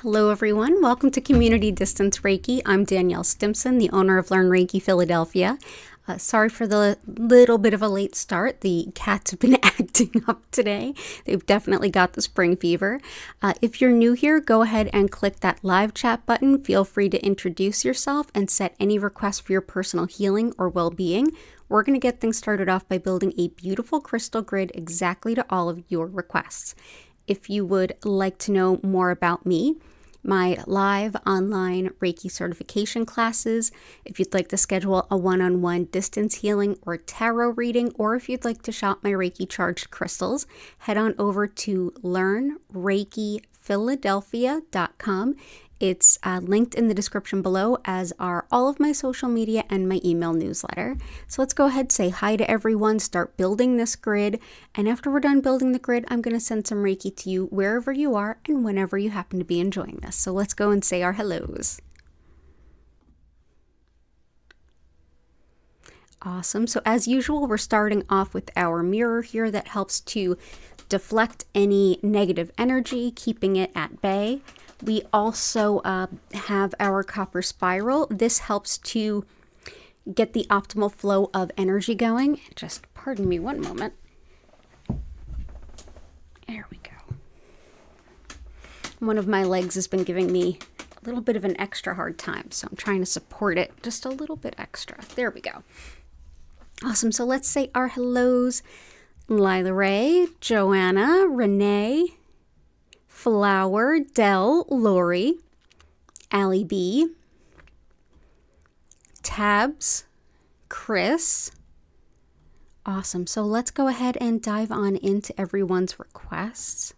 Hello everyone, welcome to Community Distance Reiki. I'm Danielle Stimpson, the owner of Learn Reiki Philadelphia. Sorry for the little bit of a late start. The cats have been acting up today. They've definitely got the spring fever. If you're new here, go ahead and click that live chat button. Feel free to introduce yourself and set any requests for your personal healing or well-being. We're going to get things started off by building a beautiful crystal grid exactly to all of your requests. If you would like to know more about me, my live online Reiki certification classes, if you'd like to schedule a one-on-one distance healing or tarot reading, or if you'd like to shop my Reiki charged crystals, head on over to learnreikiphiladelphia.com. It's linked in the description below, as are all of my social media and my email newsletter. So let's go ahead, say hi to everyone, start building this grid. And after we're done building the grid, I'm going to send some Reiki to you wherever you are and whenever you happen to be enjoying this. So let's go and say our hellos. Awesome. So as usual, we're starting off with our mirror here that helps to deflect any negative energy, keeping it at bay. We also have our copper spiral. This helps to get the optimal flow of energy going. Just pardon me one moment. There we go. One of my legs has been giving me a little bit of an extra hard time, so I'm trying to support it just a little bit extra. There we go. Awesome. So let's say our hellos. Lila Ray, Joanna, Renee, Flower, Dell, Lori, Allie B, Tabs, Chris. Awesome. So let's go ahead and dive on into everyone's requests.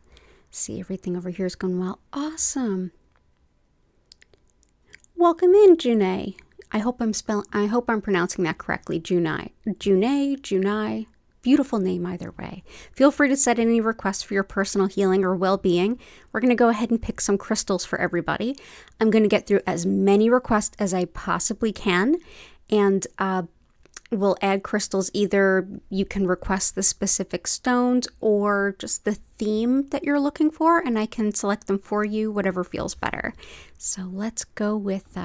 See, everything over here is going well. Awesome. Welcome in, Junai. I hope I'm pronouncing that correctly. Junai. Beautiful name either way. Feel free to set any requests for your personal healing or well-being. We're going to go ahead and pick some crystals for everybody. I'm going to get through as many requests as I possibly can, and we'll add crystals. Either you can request the specific stones or just the theme that you're looking for, and I can select them for you, whatever feels better. So let's go with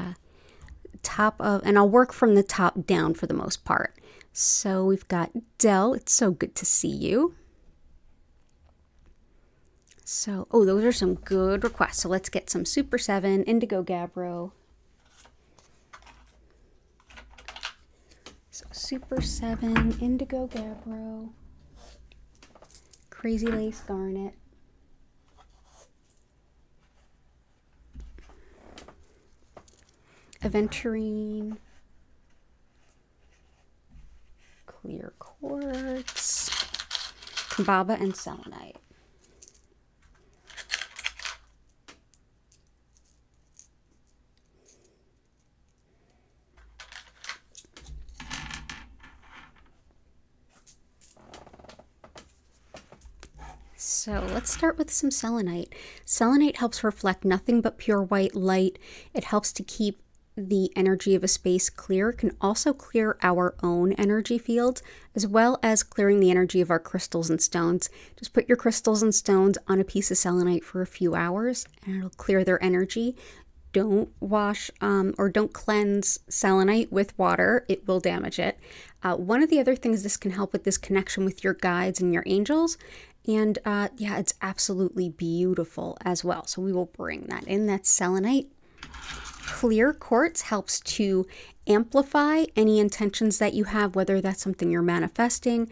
top of, and I'll work from the top down for the most part. So we've got Dell. It's so good to see you. So, those are some good requests. So let's get some Super 7, Indigo Gabbro. So Super 7, Indigo Gabbro, Crazy Lace Garnet, Aventurine, Clear Quartz, Baba, and Selenite. So let's start with some selenite. Selenite helps reflect nothing but pure white light. It helps to keep the energy of a space clear. It can also clear our own energy fields, as well as clearing the energy of our crystals and stones. Just put your crystals and stones on a piece of selenite for a few hours and it'll clear their energy. Don't wash or don't cleanse selenite with water. It will damage it. One of the other things this can help with is connection with your guides and your angels. And yeah, it's absolutely beautiful as well. So we will bring that in. That's selenite. Clear quartz helps to amplify any intentions that you have, whether that's something you're manifesting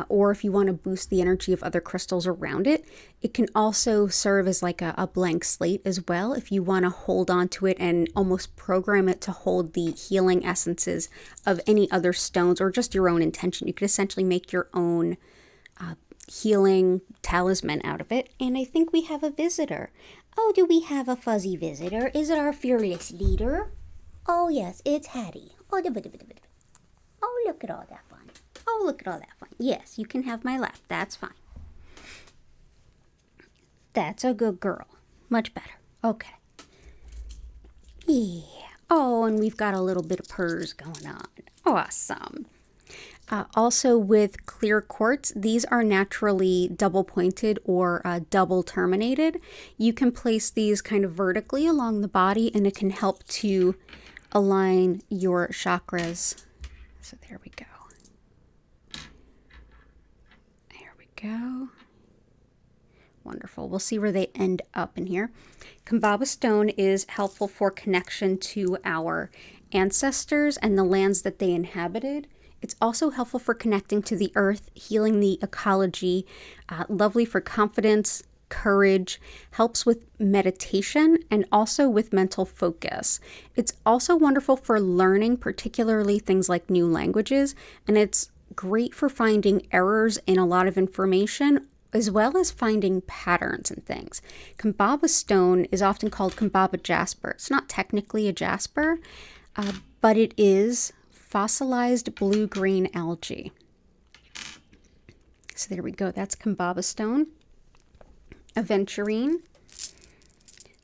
or if you want to boost the energy of other crystals around it. It can also serve as like a blank slate as well, if you want to hold on to it and almost program it to hold the healing essences of any other stones or just your own intention. You could essentially make your own healing talisman out of it. And I think we have a visitor. Oh, do we have a fuzzy visitor? Is it our fearless leader? Oh, yes, it's Hattie. Oh, look at all that fun. Oh, look at all that fun. Yes, you can have my lap. That's fine. That's a good girl. Much better. Okay. Yeah. Oh, and we've got a little bit of purrs going on. Awesome. Also with clear quartz, these are naturally double pointed or double terminated. You can place these kind of vertically along the body and it can help to align your chakras. So there we go. There we go. Wonderful. We'll see where they end up in here. Kambaba stone is helpful for connection to our ancestors and the lands that they inhabited. It's also helpful for connecting to the earth, healing the ecology, lovely for confidence, courage, helps with meditation, and also with mental focus. It's also wonderful for learning, particularly things like new languages, and it's great for finding errors in a lot of information, as well as finding patterns and things. Kambaba stone is often called Kambaba jasper. It's not technically a jasper, but it is fossilized blue-green algae. So there we go. That's Kambaba stone. Aventurine.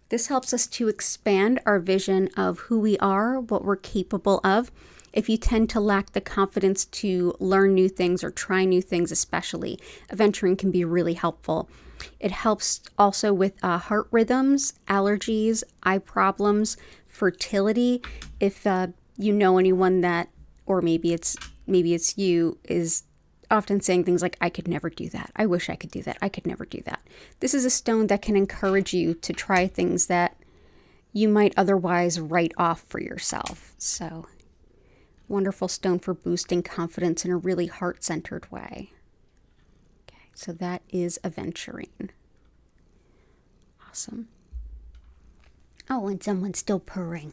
This helps us to expand our vision of who we are, what we're capable of. If you tend to lack the confidence to learn new things or try new things especially, aventurine can be really helpful. It helps also with heart rhythms, allergies, eye problems, fertility. If you know anyone that, or maybe it's you, is often saying things like, I could never do that. I wish I could do that. I could never do that. This is a stone that can encourage you to try things that you might otherwise write off for yourself. So wonderful stone for boosting confidence in a really heart-centered way. Okay, so that is aventurine. Awesome. Oh, and someone's still purring.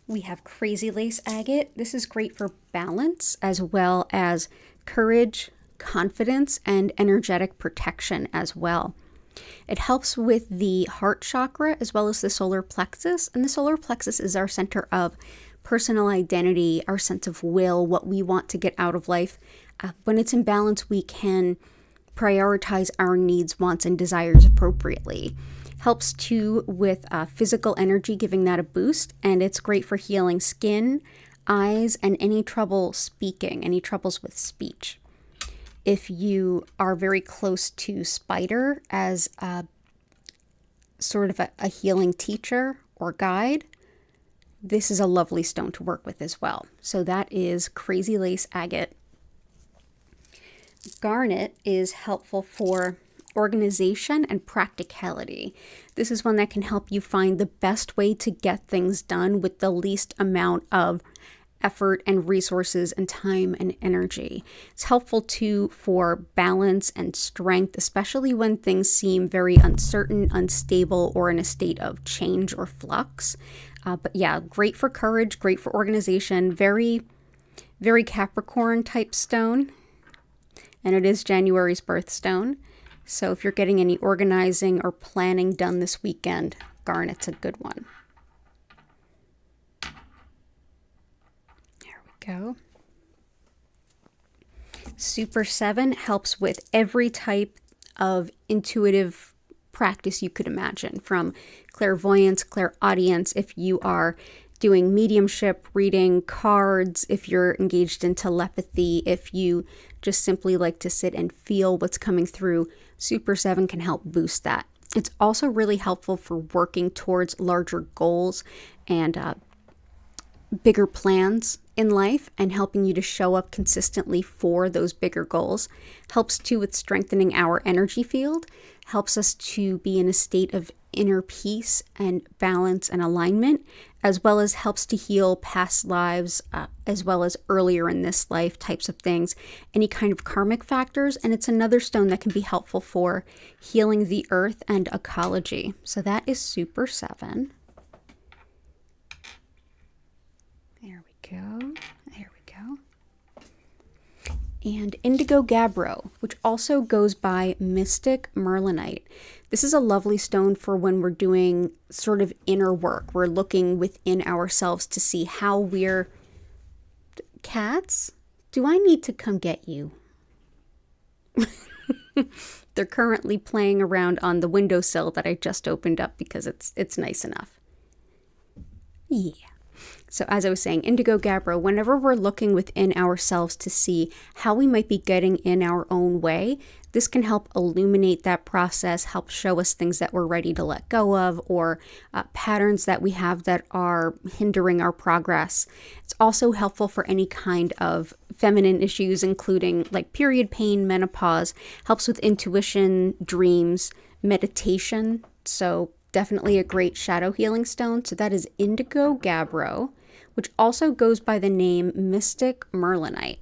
We have crazy lace agate. This is great for balance as well as courage, confidence, and energetic protection as well. It helps with the heart chakra as well as the solar plexus. And the solar plexus is our center of personal identity, our sense of will, what we want to get out of life. When it's in balance, we can prioritize our needs, wants, and desires appropriately. Helps too with physical energy, giving that a boost, and it's great for healing skin, eyes, and any trouble speaking, any troubles with speech. If you are very close to spider as sort of a healing teacher or guide, this is a lovely stone to work with as well. So that is crazy lace agate. Garnet is helpful for organization and practicality. This is one that can help you find the best way to get things done with the least amount of effort and resources and time and energy. It's helpful too for balance and strength, especially when things seem very uncertain, unstable, or in a state of change or flux. But yeah, great for courage, great for organization, very, very Capricorn type stone. And it is January's birthstone. So if you're getting any organizing or planning done this weekend, garnet's a good one. There we go. Super 7 helps with every type of intuitive practice you could imagine, from clairvoyance, clairaudience, if you are doing mediumship, reading cards, if you're engaged in telepathy, if you just simply like to sit and feel what's coming through, Super 7 can help boost that. It's also really helpful for working towards larger goals and bigger plans in life and helping you to show up consistently for those bigger goals. Helps too with strengthening our energy field, helps us to be in a state of inner peace and balance and alignment, as well as helps to heal past lives, as well as earlier in this life types of things, any kind of karmic factors. And it's another stone that can be helpful for healing the earth and ecology. So that is Super 7. There we go. There we go. And Indigo Gabbro, which also goes by Mystic Merlinite. This is a lovely stone for when we're doing sort of inner work. We're looking within ourselves to see how we're... Cats? Do I need to come get you? They're currently playing around on the windowsill that I just opened up because it's nice enough. Yeah. So as I was saying, Indigo Gabbro, whenever we're looking within ourselves to see how we might be getting in our own way, this can help illuminate that process, help show us things that we're ready to let go of, or patterns that we have that are hindering our progress. It's also helpful for any kind of feminine issues, including like period pain, menopause, helps with intuition, dreams, meditation. So definitely a great shadow healing stone. So that is Indigo Gabbro, which also goes by the name Mystic Merlinite.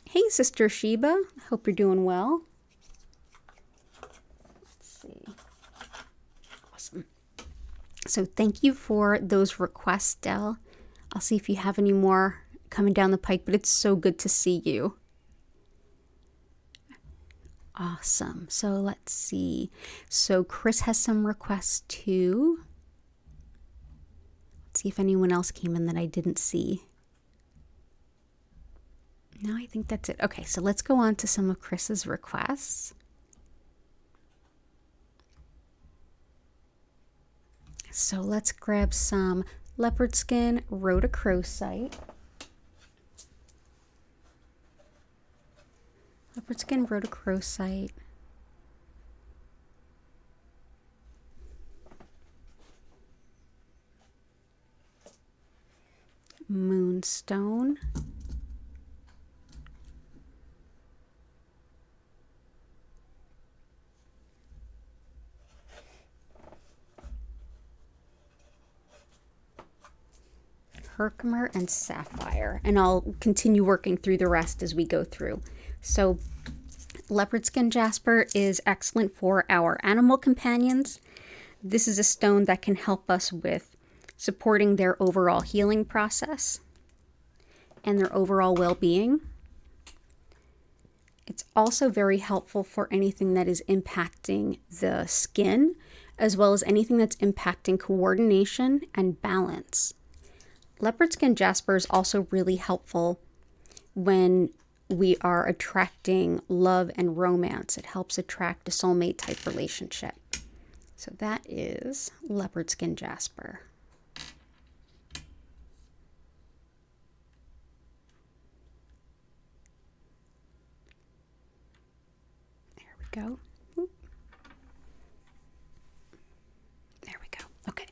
Hey, Sister Sheba. Hope you're doing well. Let's see. Awesome. So thank you for those requests, Del. I'll see if you have any more coming down the pike, but it's so good to see you. Awesome. So let's see. So Chris has some requests too. Let's see if anyone else came in that I didn't see. No, I think that's it. Okay, so let's go on to some of Chris's requests. So let's grab some leopard skin, rhodochrosite. Leopard skin, rhodochrosite. Moonstone. Herkimer and sapphire, and I'll continue working through the rest as we go through. So leopard skin jasper is excellent for our animal companions. This is a stone that can help us with supporting their overall healing process and their overall well-being. It's also very helpful for anything that is impacting the skin, as well as anything that's impacting coordination and balance. Leopard skin jasper is also really helpful when we are attracting love and romance. It helps attract a soulmate type relationship. So that is leopard skin jasper. There we go. There we go. Okay.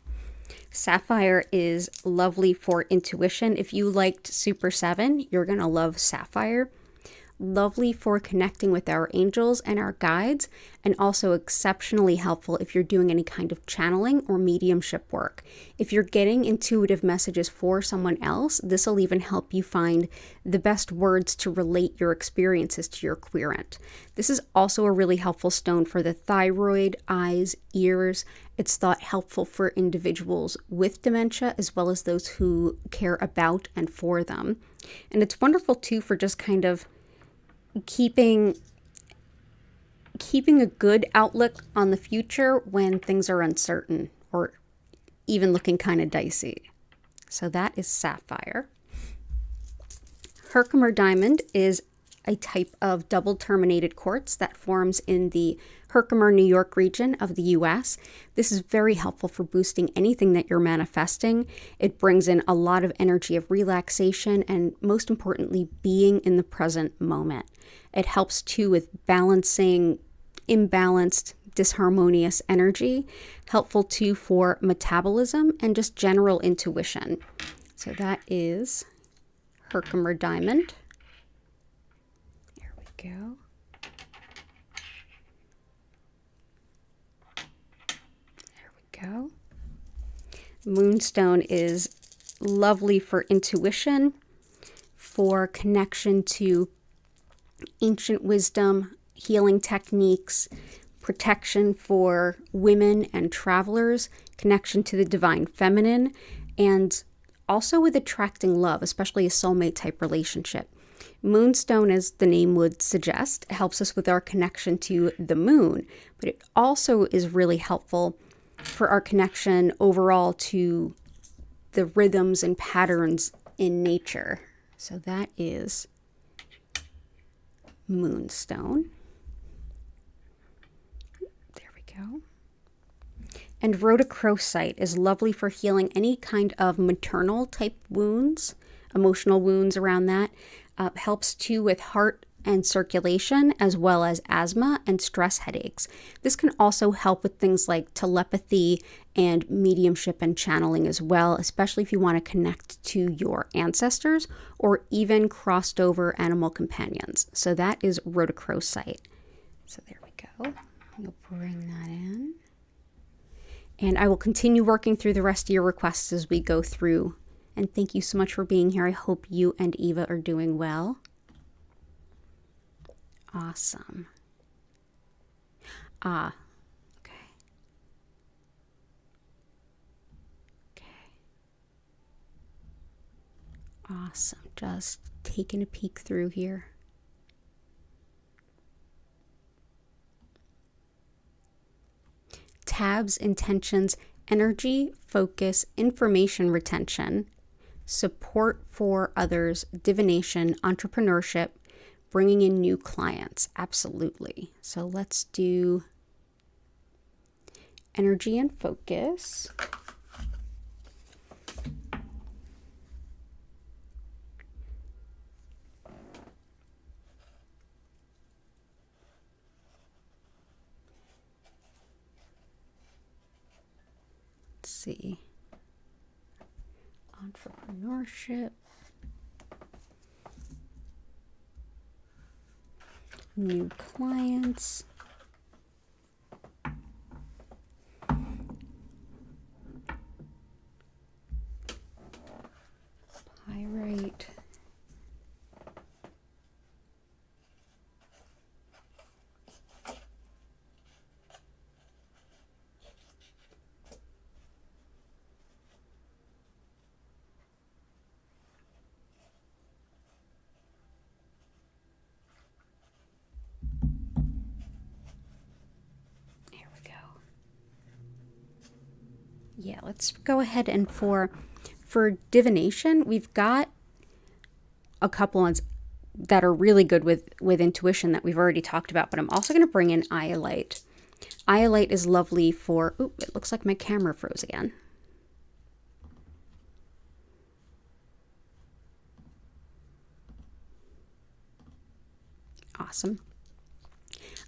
Sapphire is lovely for intuition. If you liked Super 7, you're going to love Sapphire. Lovely for connecting with our angels and our guides, and also exceptionally helpful if you're doing any kind of channeling or mediumship work. If you're getting intuitive messages for someone else, this will even help you find the best words to relate your experiences to your querent. This is also a really helpful stone for the thyroid, eyes, ears. It's thought helpful for individuals with dementia as well as those who care about and for them. And it's wonderful too for just kind of keeping a good outlook on the future when things are uncertain or even looking kind of dicey. So that is sapphire. Herkimer diamond is a type of double terminated quartz that forms in the Herkimer, New York region of the US. This is very helpful for boosting anything that you're manifesting. It brings in a lot of energy of relaxation and, most importantly, being in the present moment. It helps too with balancing imbalanced, disharmonious energy, helpful too for metabolism and just general intuition. So that is Herkimer diamond. There we go. There we go. Moonstone is lovely for intuition, for connection to ancient wisdom, healing techniques, protection for women and travelers, connection to the divine feminine, and also with attracting love, especially a soulmate type relationship. Moonstone, as the name would suggest, helps us with our connection to the moon, but it also is really helpful for our connection overall to the rhythms and patterns in nature. So that is Moonstone. There we go. And rhodochrosite is lovely for healing any kind of maternal type wounds, emotional wounds around that. Helps too with heart and circulation, as well as asthma and stress headaches. This can also help with things like telepathy and mediumship and channeling as well, especially if you want to connect to your ancestors or even crossed over animal companions. So that is rhodochrosite. So there we go. We'll bring that in. And I will continue working through the rest of your requests as we go through. And thank you so much for being here. I hope you and Eva are doing well. Awesome. Okay. Okay. Awesome. Just taking a peek through here. Tabs, intentions, energy, focus, information retention, support for others, divination, entrepreneurship, bringing in new clients. Absolutely. So let's do energy and focus. Let's see. Entrepreneurship. New clients. Pyrite. Yeah, let's go ahead and for divination, we've got a couple ones that are really good with intuition that we've already talked about, but I'm also going to bring in iolite. Iolite is lovely for, oop, it looks like my camera froze again. Awesome.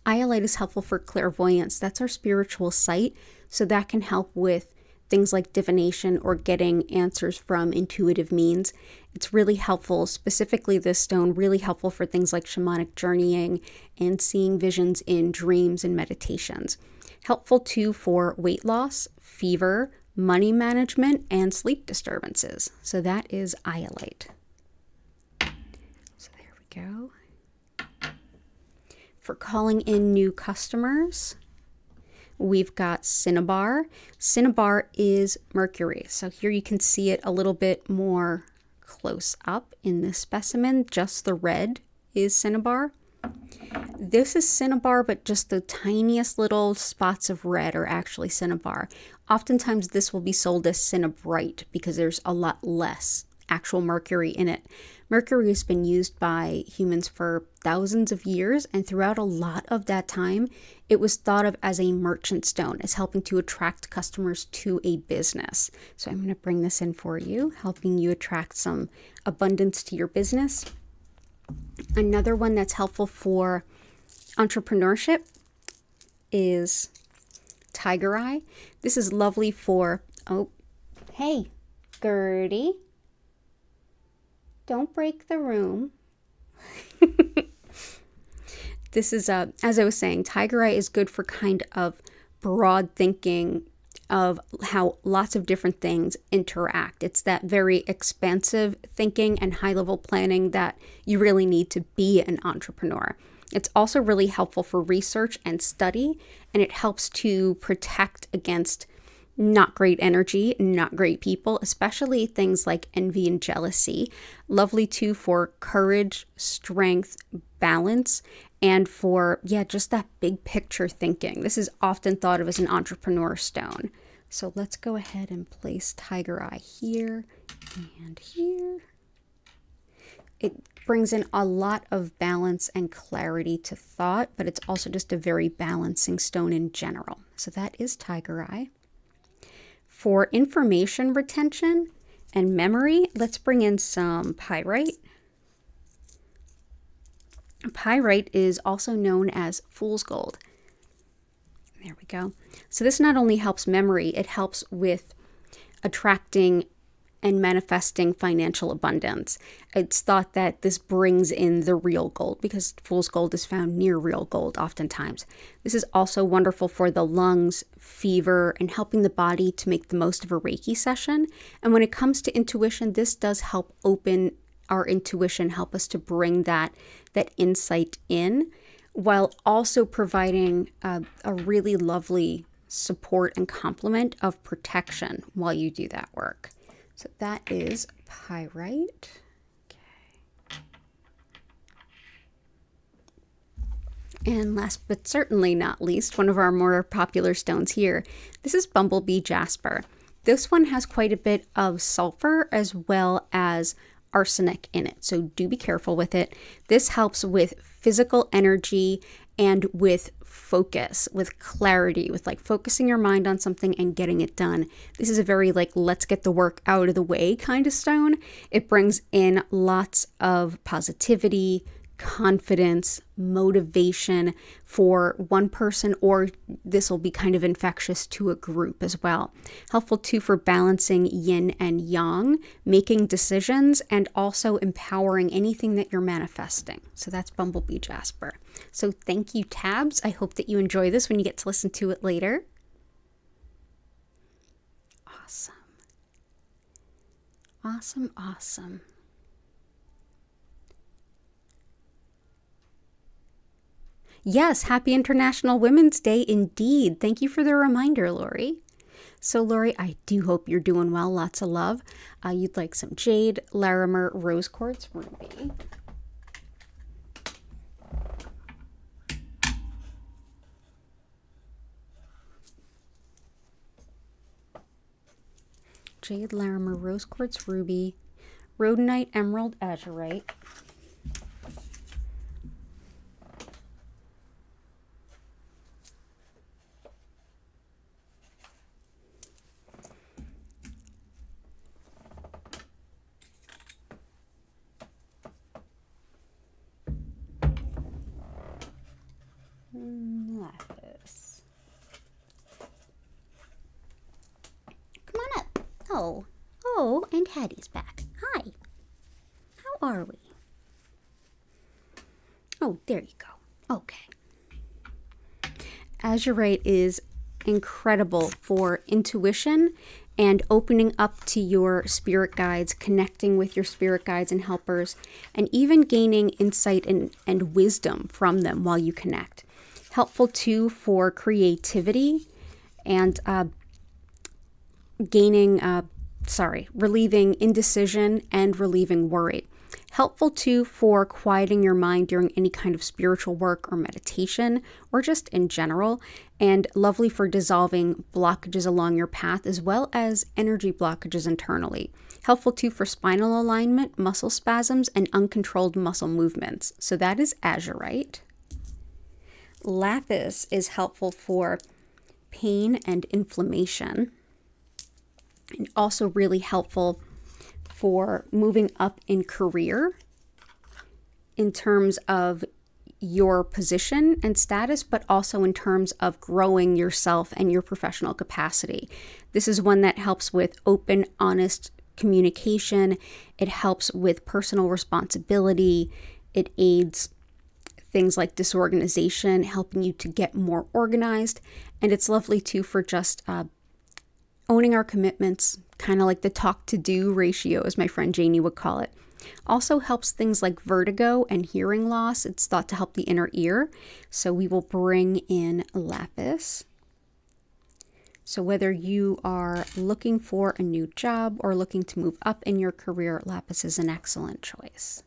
Iolite is helpful for clairvoyance. That's our spiritual sight. So that can help with things like divination or getting answers from intuitive means. It's really helpful, specifically this stone, really helpful for things like shamanic journeying and seeing visions in dreams and meditations. Helpful too for weight loss, fever, money management, and sleep disturbances. So that is iolite. So there we go. For calling in new customers, we've got cinnabar. Cinnabar is mercury. So here you can see it a little bit more close up in this specimen. Just the red is cinnabar. This is cinnabar, but just the tiniest little spots of red are actually cinnabar. Oftentimes this will be sold as cinnabrite because there's a lot less actual mercury in it. Mercury has been used by humans for thousands of years, and throughout a lot of that time, it was thought of as a merchant stone, as helping to attract customers to a business. So I'm going to bring this in for you, helping you attract some abundance to your business. Another one that's helpful for entrepreneurship is tiger eye. This is lovely for, oh, hey, Gertie. Don't break the room. This is, as I was saying, tiger eye is good for kind of broad thinking of how lots of different things interact. It's that very expansive thinking and high-level planning that you really need to be an entrepreneur. It's also really helpful for research and study, and it helps to protect against not great energy, not great people, especially things like envy and jealousy. Lovely too for courage, strength, balance, and for, just that big picture thinking. This is often thought of as an entrepreneur stone. So let's go ahead and place tiger eye here and here. It brings in a lot of balance and clarity to thought, but it's also just a very balancing stone in general. So that is tiger eye. For information retention and memory, let's bring in some pyrite. Pyrite is also known as fool's gold. There we go. So this not only helps memory, it helps with attracting and manifesting financial abundance. It's thought that this brings in the real gold because fool's gold is found near real gold oftentimes. This is also wonderful for the lungs, fever, and helping the body to make the most of a Reiki session. And when it comes to intuition, this does help open our intuition, help us to bring that insight in, while also providing a really lovely support and complement of protection while you do that work. So that is pyrite. Okay. And last but certainly not least, one of our more popular stones here, this is bumblebee jasper. This one has quite a bit of sulfur as well as arsenic in it, so do be careful with it. This helps with physical energy and with focus, with clarity, with like focusing your mind on something and getting it done. This is a very like, let's get the work out of the way kind of stone. It brings in lots of positivity, confidence, motivation for one person, or this will be kind of infectious to a group as well. Helpful too for balancing yin and yang, making decisions, and also empowering anything that you're manifesting. So that's bumblebee jasper. So thank you, Tabs. I hope that you enjoy this when you get to listen to it later. Awesome. Awesome, awesome. Yes, happy International Women's Day indeed. Thank you for the reminder, Lori. So Lori, I do hope you're doing well. Lots of love. You'd like some jade, Larimer, rose quartz, ruby. Jade, Larimer, rose quartz, ruby, rhodonite, emerald, azurite. Lapis. Come on up. Oh, and Hattie's back. Hi. How are we? Oh, there you go. Okay. Azurite is incredible for intuition and opening up to your spirit guides, connecting with your spirit guides and helpers, and even gaining insight and wisdom from them while you connect. Helpful too for creativity and relieving indecision and relieving worry. Helpful too for quieting your mind during any kind of spiritual work or meditation, or just in general, and lovely for dissolving blockages along your path as well as energy blockages internally. Helpful too for spinal alignment, muscle spasms, and uncontrolled muscle movements. So that is azurite. Lapis is helpful for pain and inflammation, and also really helpful for moving up in career in terms of your position and status, but also in terms of growing yourself and your professional capacity. This is one that helps with open, honest communication. It helps with personal responsibility. It aids things like disorganization, helping you to get more organized. And it's lovely too for just owning our commitments, kind of like the talk to do ratio, as my friend Janie would call it. Also helps things like vertigo and hearing loss. It's thought to help the inner ear. So we will bring in lapis. So whether you are looking for a new job or looking to move up in your career, lapis is an excellent choice.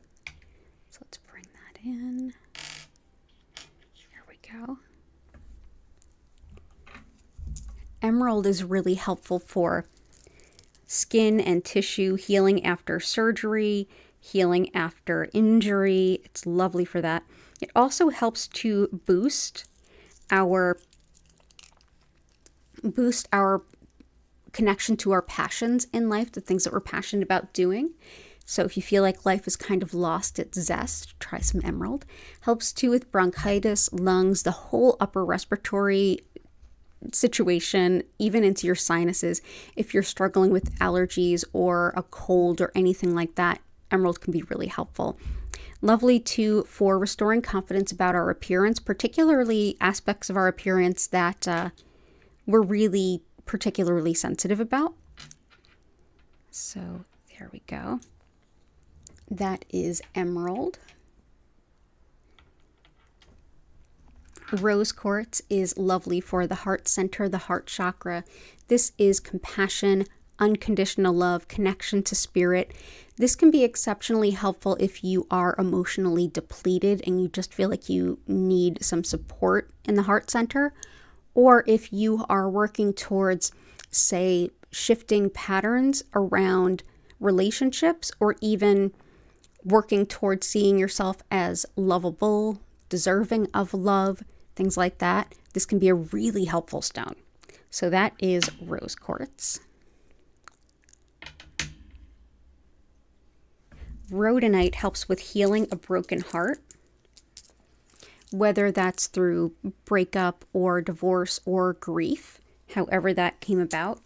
So let's bring that in. Here we go. Emerald is really helpful for skin and tissue healing after surgery, healing after injury. It's lovely for that. It also helps to boost our connection to our passions in life, the things that we're passionate about doing. So if you feel like life is kind of lost its zest, try some emerald. Helps too with bronchitis, lungs, the whole upper respiratory situation, even into your sinuses. If you're struggling with allergies or a cold or anything like that, emerald can be really helpful. Lovely too for restoring confidence about our appearance, particularly aspects of our appearance that we're really particularly sensitive about. So there we go. That is emerald. Rose quartz is lovely for the heart center, the heart chakra. This is compassion, unconditional love, connection to spirit. This can be exceptionally helpful if you are emotionally depleted and you just feel like you need some support in the heart center, or if you are working towards, say, shifting patterns around relationships, or even working towards seeing yourself as lovable, deserving of love, things like that. This can be a really helpful stone. So that is rose quartz. Rhodonite helps with healing a broken heart, whether that's through breakup or divorce or grief, however that came about.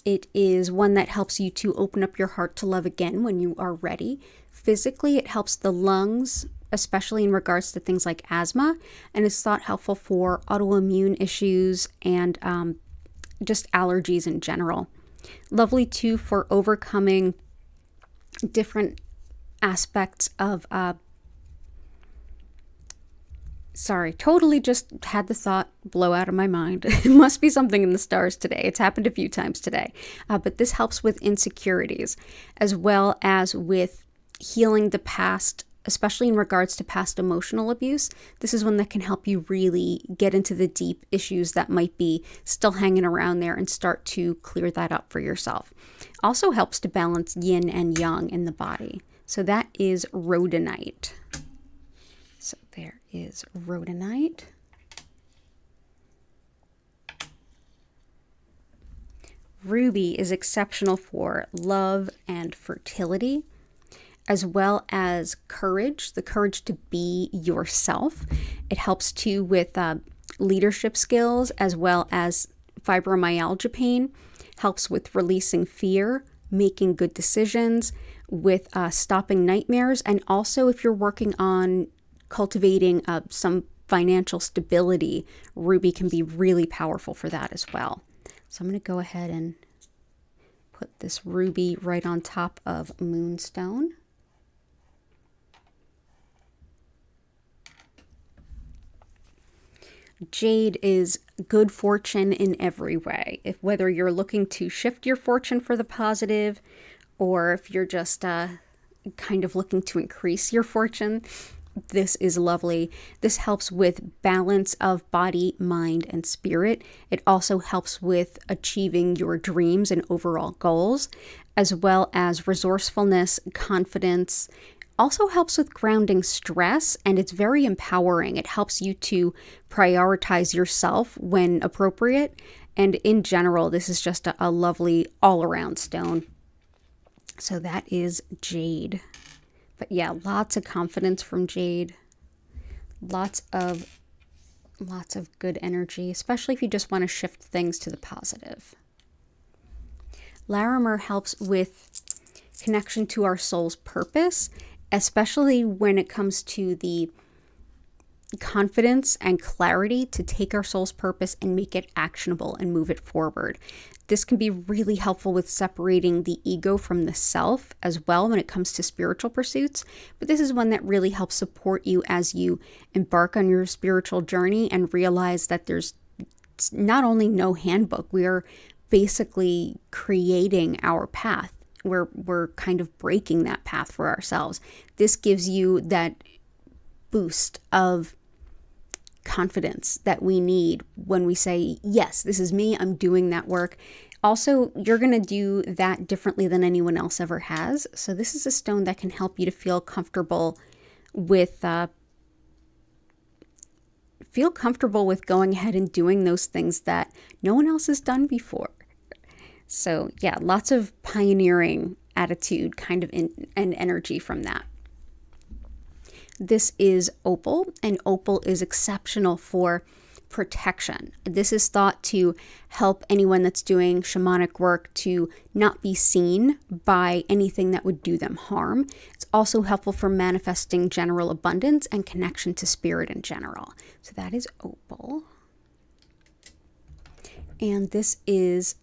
It is one that helps you to open up your heart to love again when you are ready. Physically, it helps the lungs, especially in regards to things like asthma, and is thought helpful for autoimmune issues and just allergies in general. Lovely too for overcoming different aspects of totally just had the thought blow out of my mind. It must be something in the stars today. It's happened a few times today. But this helps with insecurities, as well as with healing the past, especially in regards to past emotional abuse. This is one that can help you really get into the deep issues that might be still hanging around there and start to clear that up for yourself. Also helps to balance yin and yang in the body. So that is rhodonite. So there is rhodonite. Ruby is exceptional for love and fertility, as well as courage, the courage to be yourself. It helps too with leadership skills, as well as fibromyalgia pain. Helps with releasing fear, making good decisions, with stopping nightmares, and also if you're working on cultivating some financial stability, ruby can be really powerful for that as well. So I'm going to go ahead and put this ruby right on top of moonstone. Jade is good fortune in every way. Whether you're looking to shift your fortune for the positive, or if you're just kind of looking to increase your fortune, this is lovely. This helps with balance of body, mind, and spirit. It also helps with achieving your dreams and overall goals, as well as resourcefulness, confidence. Also helps with grounding stress, and it's very empowering. It helps you to prioritize yourself when appropriate. And in general, this is just a lovely all-around stone. So that is jade. But yeah, lots of confidence from jade. Lots of good energy, especially if you just want to shift things to the positive. Larimer helps with connection to our soul's purpose, especially when it comes to the confidence and clarity to take our soul's purpose and make it actionable and move it forward. This can be really helpful with separating the ego from the self as well when it comes to spiritual pursuits. But this is one that really helps support you as you embark on your spiritual journey and realize that there's not only no handbook, we're basically creating our path. We're kind of breaking that path for ourselves. This gives you that boost of confidence that we need when we say, yes, this is me, I'm doing that work. Also, you're going to do that differently than anyone else ever has. So this is a stone that can help you to feel comfortable with going ahead and doing those things that no one else has done before. So yeah, lots of pioneering attitude kind of and energy from that. This is opal, and opal is exceptional for protection. This is thought to help anyone that's doing shamanic work to not be seen by anything that would do them harm. It's also helpful for manifesting general abundance and connection to spirit in general. So that is opal. And this is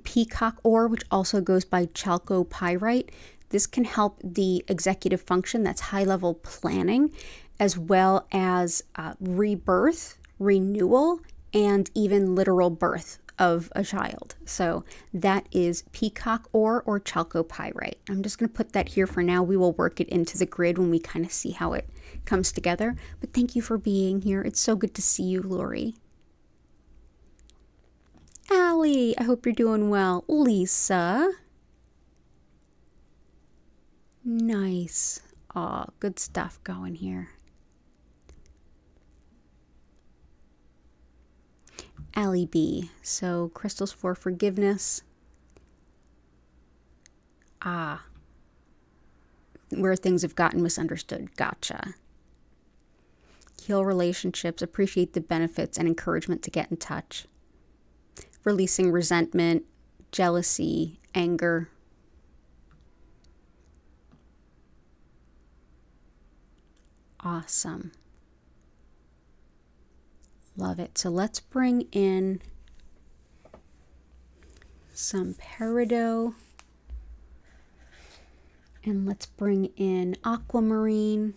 peacock ore, which also goes by chalcopyrite. This can help the executive function, that's high-level planning, as well as rebirth, renewal, and even literal birth of a child. So that is peacock ore or chalcopyrite. I'm just going to put that here for now. We will work it into the grid when we kind of see how it comes together. But thank you for being here. It's so good to see you, Lori. Allie, I hope you're doing well. Lisa. Nice. Aw, good stuff going here. Allie B. So crystals for forgiveness. Where things have gotten misunderstood. Gotcha. Heal relationships, appreciate the benefits, and encouragement to get in touch. Releasing resentment, jealousy, anger. Awesome. Love it. So let's bring in some peridot. And let's bring in aquamarine.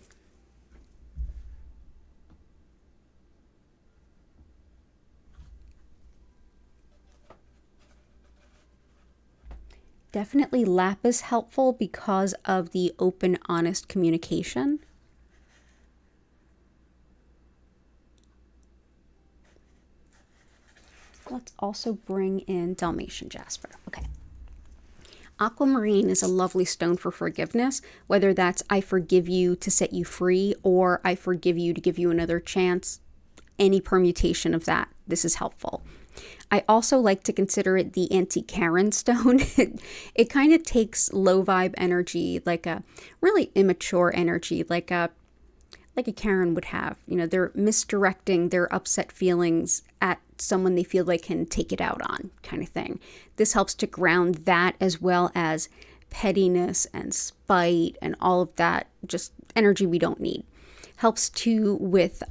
Definitely lapis helpful because of the open, honest communication. Let's also bring in Dalmatian jasper. Okay. Aquamarine is a lovely stone for forgiveness, whether that's I forgive you to set you free or I forgive you to give you another chance. Any permutation of that, this is helpful. I also like to consider it the anti-Karen stone. It kind of takes low vibe energy, like a really immature energy, like a Karen would have. You know, they're misdirecting their upset feelings at someone they feel they can take it out on, kind of thing. This helps to ground that, as well as pettiness and spite and all of that, just energy we don't need. Helps too with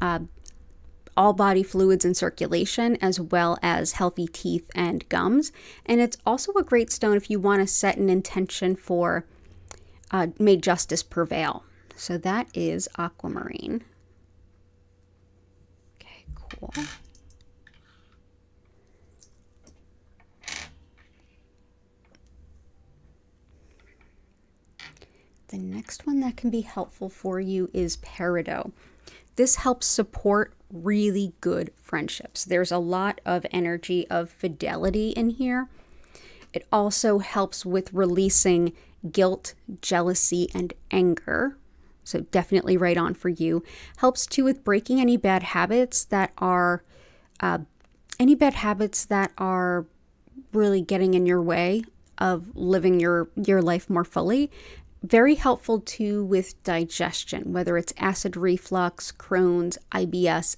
all body fluids and circulation, as well as healthy teeth and gums. And it's also a great stone if you want to set an intention for may justice prevail. So that is aquamarine. Okay, cool. The next one that can be helpful for you is peridot. This helps support really good friendships. There's a lot of energy of fidelity in here. It also helps with releasing guilt, jealousy, and anger. So definitely right on for you. Helps too with breaking any bad habits that are really getting in your way of living your life more fully. Very helpful too with digestion, whether it's acid reflux, Crohn's, IBS,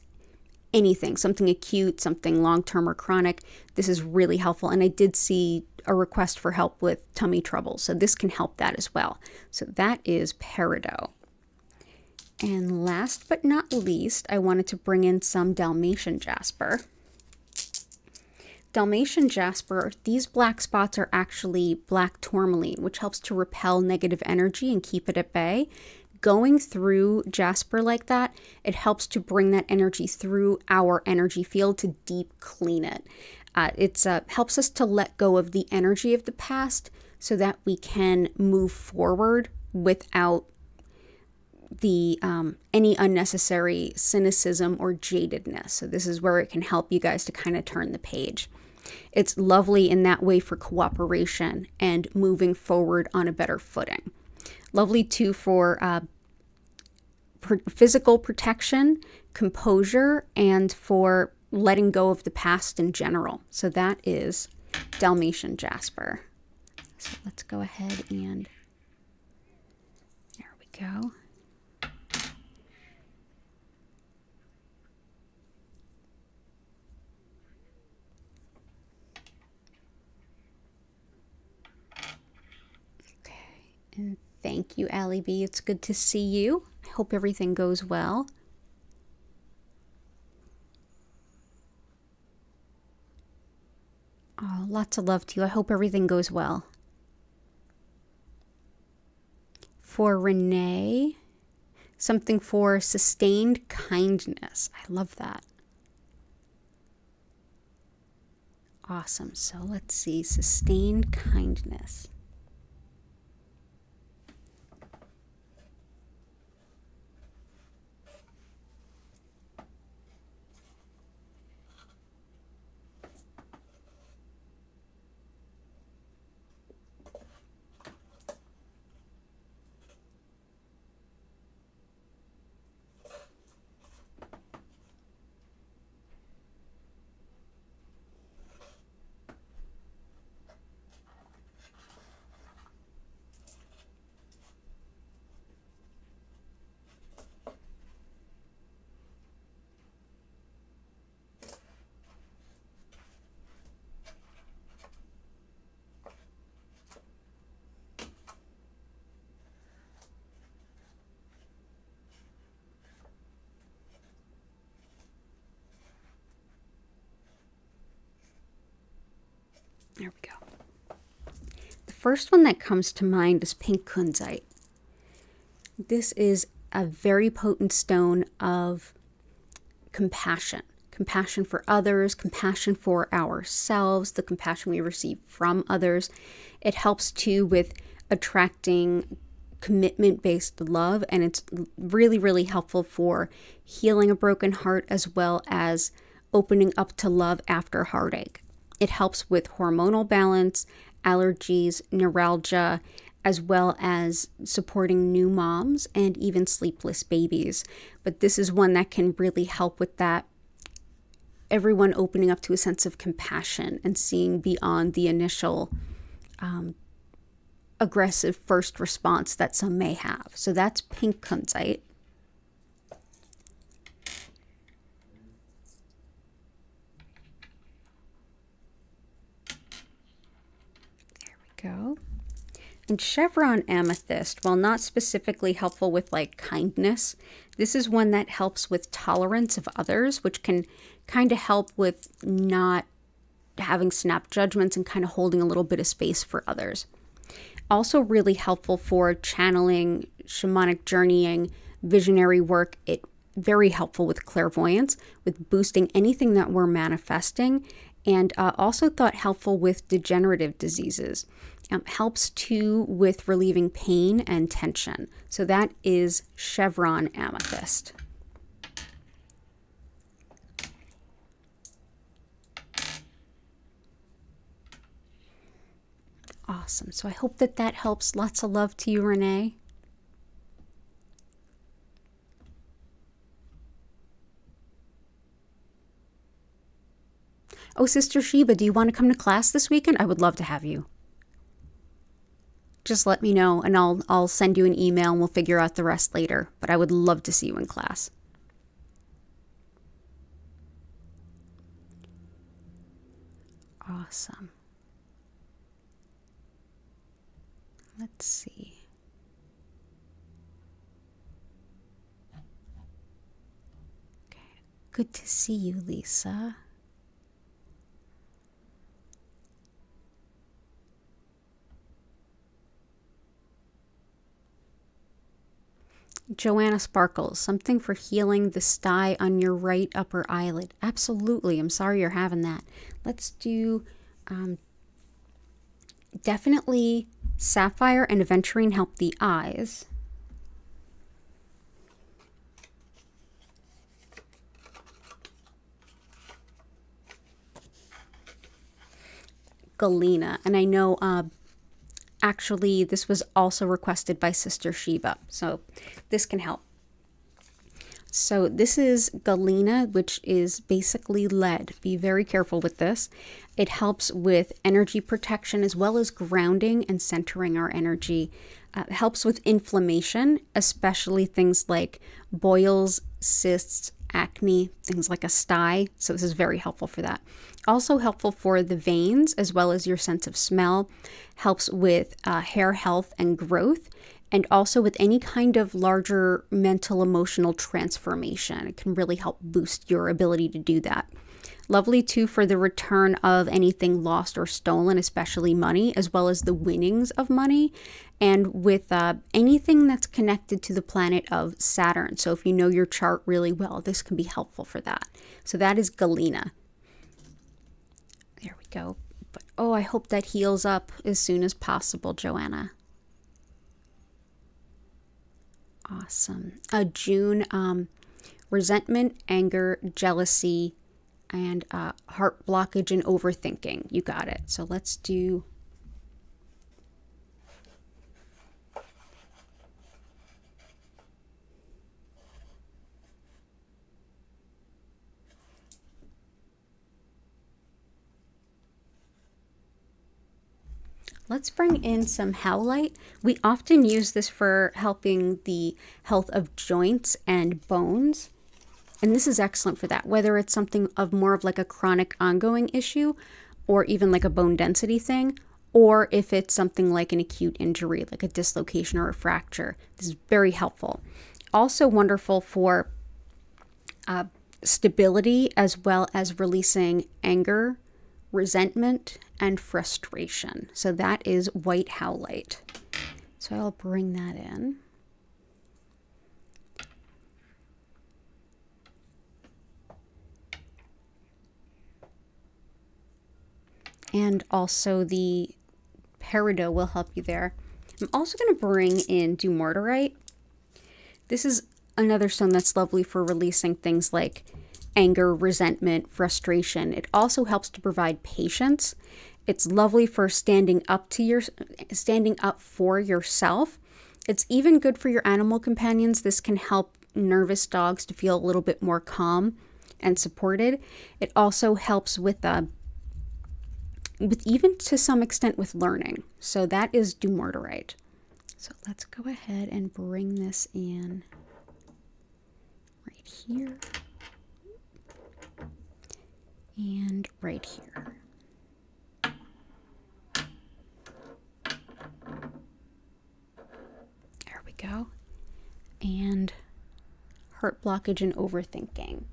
anything, something acute, something long-term or chronic. This is really helpful. And I did see a request for help with tummy trouble, so this can help that as well. So that is peridot. And last but not least, I wanted to bring in some Dalmatian jasper. Dalmatian jasper, these black spots are actually black tourmaline, which helps to repel negative energy and keep it at bay. Going through jasper like that, it helps to bring that energy through our energy field to deep clean it. It helps us to let go of the energy of the past so that we can move forward without the any unnecessary cynicism or jadedness. So this is where it can help you guys to kind of turn the page. It's lovely in that way for cooperation and moving forward on a better footing. Lovely too for physical protection, composure, and for letting go of the past in general. So that is Dalmatian jasper. So let's go ahead and there we go. Okay, and thank you, Allie B. It's good to see you. I hope everything goes well. Oh, lots of love to you. I hope everything goes well. For Renee, something for sustained kindness. I love that. Awesome. So let's see, sustained kindness. There we go. The first one that comes to mind is pink kunzite. This is a very potent stone of compassion. Compassion for others, compassion for ourselves, the compassion we receive from others. It helps too with attracting commitment-based love, and it's really, really helpful for healing a broken heart as well as opening up to love after heartache. It helps with hormonal balance, allergies, neuralgia, as well as supporting new moms and even sleepless babies. But this is one that can really help with that. Everyone opening up to a sense of compassion and seeing beyond the initial aggressive first response that some may have. So that's pink kunzite. Go. And chevron amethyst, while not specifically helpful with like kindness, this is one that helps with tolerance of others, which can kind of help with not having snap judgments and kind of holding a little bit of space for others. Also really helpful for channeling, shamanic journeying, visionary work. It very helpful with clairvoyance, with boosting anything that we're manifesting, and also thought helpful with degenerative diseases. Helps too with relieving pain and tension. So that is chevron amethyst. Awesome. So I hope that that helps. Lots of love to you, Renee. Oh, Sister Sheba, do you want to come to class this weekend? I would love to have you. Just let me know and I'll send you an email and we'll figure out the rest later. But I would love to see you in class. Awesome. Let's see. Okay. Good to see you, Lisa. Joanna Sparkles, something for healing the sty on your right upper eyelid. Absolutely. I'm sorry you're having that. Let's do definitely sapphire and aventurine help the eyes. Galena, and I know actually this was also requested by Sister Sheba, so this can help. So this is galena, which is basically lead. Be very careful with this. It helps with energy protection as well as grounding and centering our energy. It helps with inflammation, especially things like boils, cysts, acne, things like a sty. So this is very helpful for that. Also helpful for the veins as well as your sense of smell. Helps with hair health and growth. And also with any kind of larger mental, emotional transformation. It can really help boost your ability to do that. Lovely too for the return of anything lost or stolen, especially money, as well as the winnings of money. And with anything that's connected to the planet of Saturn. So if you know your chart really well, this can be helpful for that. So that is galena. There we go. But oh, I hope that heals up as soon as possible, Joanna. Awesome. June, resentment, anger, jealousy, and heart blockage and overthinking. You got it. So let's do... Let's bring in some howlite. We often use this for helping the health of joints and bones. And this is excellent for that, whether it's something of more of like a chronic ongoing issue or even like a bone density thing, or if it's something like an acute injury, like a dislocation or a fracture. This is very helpful. Also wonderful for stability as well as releasing anger, resentment, and frustration. So that is white howlite. So I'll bring that in. And also the peridot will help you there. I'm also going to bring in dumortierite. This is another stone that's lovely for releasing things like anger, resentment, frustration. It also helps to provide patience. It's lovely for standing up for yourself. It's even good for your animal companions. This can help nervous dogs to feel a little bit more calm and supported. It also helps with even to some extent with learning. So that is dumortierite. So let's go ahead and bring this in right here. And right here. There we go. And heart blockage and overthinking.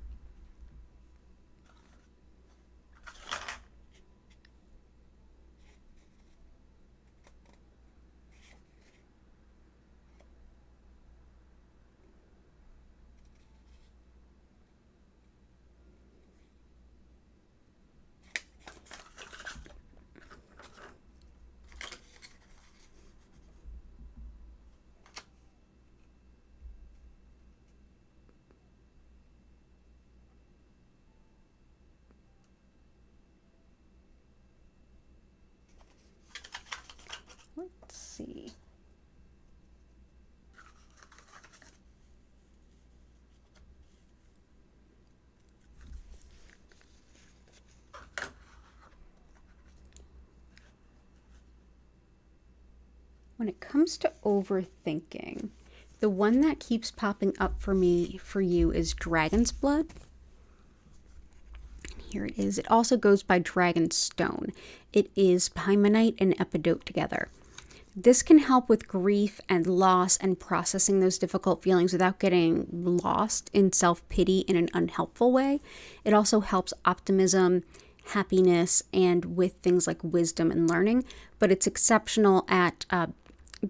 Let's see. When it comes to overthinking, the one that keeps popping up for you is dragon's blood. Here it is. It also goes by dragon stone. It is pymonite and epidote together. This can help with grief and loss and processing those difficult feelings without getting lost in self-pity in an unhelpful way. It also helps optimism, happiness, and with things like wisdom and learning. But it's exceptional at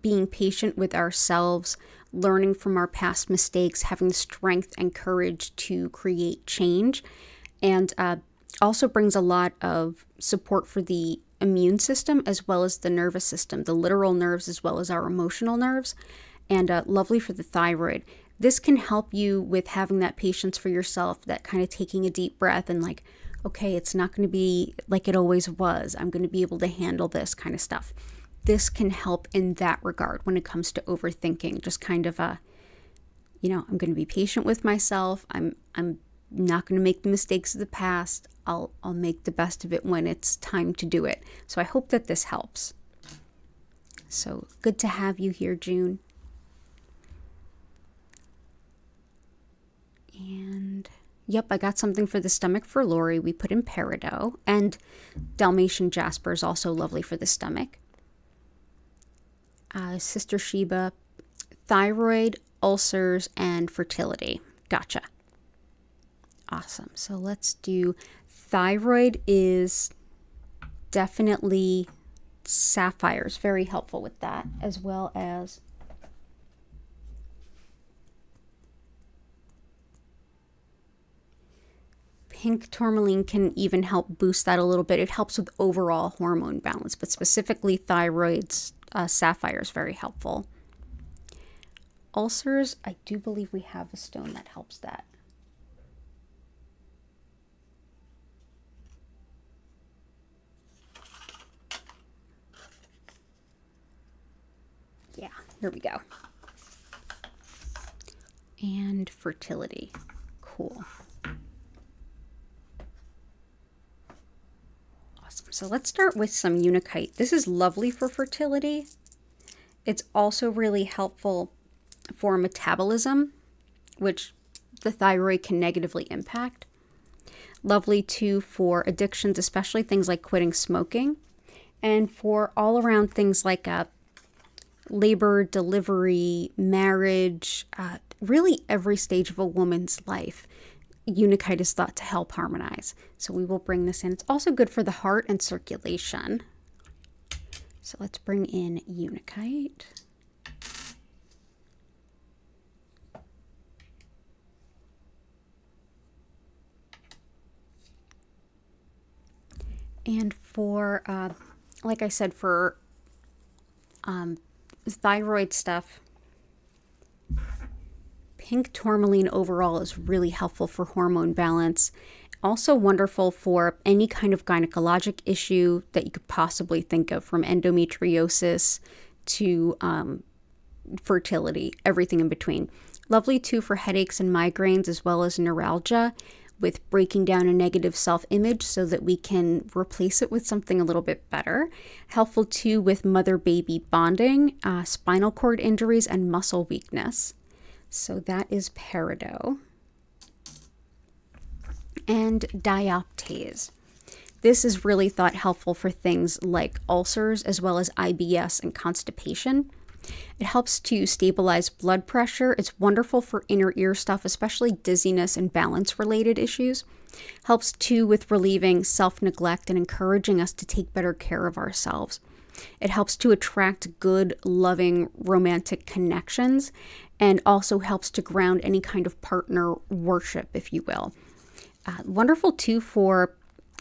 being patient with ourselves, learning from our past mistakes, having strength and courage to create change, and also brings a lot of support for the immune system as well as the nervous system, the literal nerves as well as our emotional nerves, and lovely for the thyroid. This can help you with having that patience for yourself, that kind of taking a deep breath and like, okay, it's not going to be like it always was. I'm going to be able to handle this kind of stuff. This can help in that regard when it comes to overthinking, just kind of I'm going to be patient with myself. I'm not going to make the mistakes of the past. I'll make the best of it when it's time to do it. So I hope that this helps. So good to have you here, June. And yep, I got something for the stomach for Lori. We put in peridot, and Dalmatian jasper is also lovely for the stomach. Sister Sheba, thyroid, ulcers, and fertility. Gotcha. Awesome. So let's do thyroid is definitely sapphires. Very helpful with that, as well as pink tourmaline can even help boost that a little bit. It helps with overall hormone balance, but specifically thyroid's sapphire is very helpful. Ulcers, I do believe we have a stone that helps that. Yeah, here we go. And fertility. Cool. Awesome. So let's start with some unakite. This is lovely for fertility. It's also really helpful for metabolism, which the thyroid can negatively impact. Lovely too for addictions, especially things like quitting smoking, and for all around things like labor, delivery, marriage, really every stage of a woman's life. Unakite is thought to help harmonize. So we will bring this in. It's also good for the heart and circulation. So let's bring in unakite. And for, like I said, for thyroid stuff, pink tourmaline overall is really helpful for hormone balance. Also wonderful for any kind of gynecologic issue that you could possibly think of, from endometriosis to fertility, everything in between. Lovely too for headaches and migraines, as well as neuralgia, with breaking down a negative self-image so that we can replace it with something a little bit better. Helpful too with mother-baby bonding, spinal cord injuries, and muscle weakness. So that is peridot. And dioptase. This is really thought helpful for things like ulcers, as well as IBS and constipation. It helps to stabilize blood pressure. It's wonderful for inner ear stuff, especially dizziness and balance related issues. Helps too with relieving self-neglect and encouraging us to take better care of ourselves. It helps to attract good, loving, romantic connections, and also helps to ground any kind of partner worship, if you will. Wonderful too for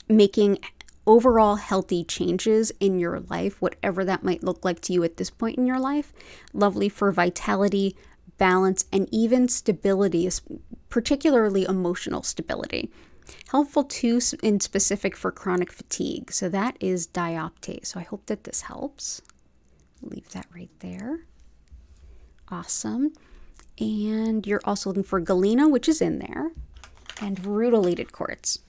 making overall healthy changes in your life, whatever that might look like to you at this point in your life. Lovely for vitality, balance, and even stability, particularly emotional stability. Helpful too in specific for chronic fatigue. So that is dioptase. So I hope that this helps. Leave that right there. Awesome. And you're also looking for galena, which is in there, and rutilated quartz.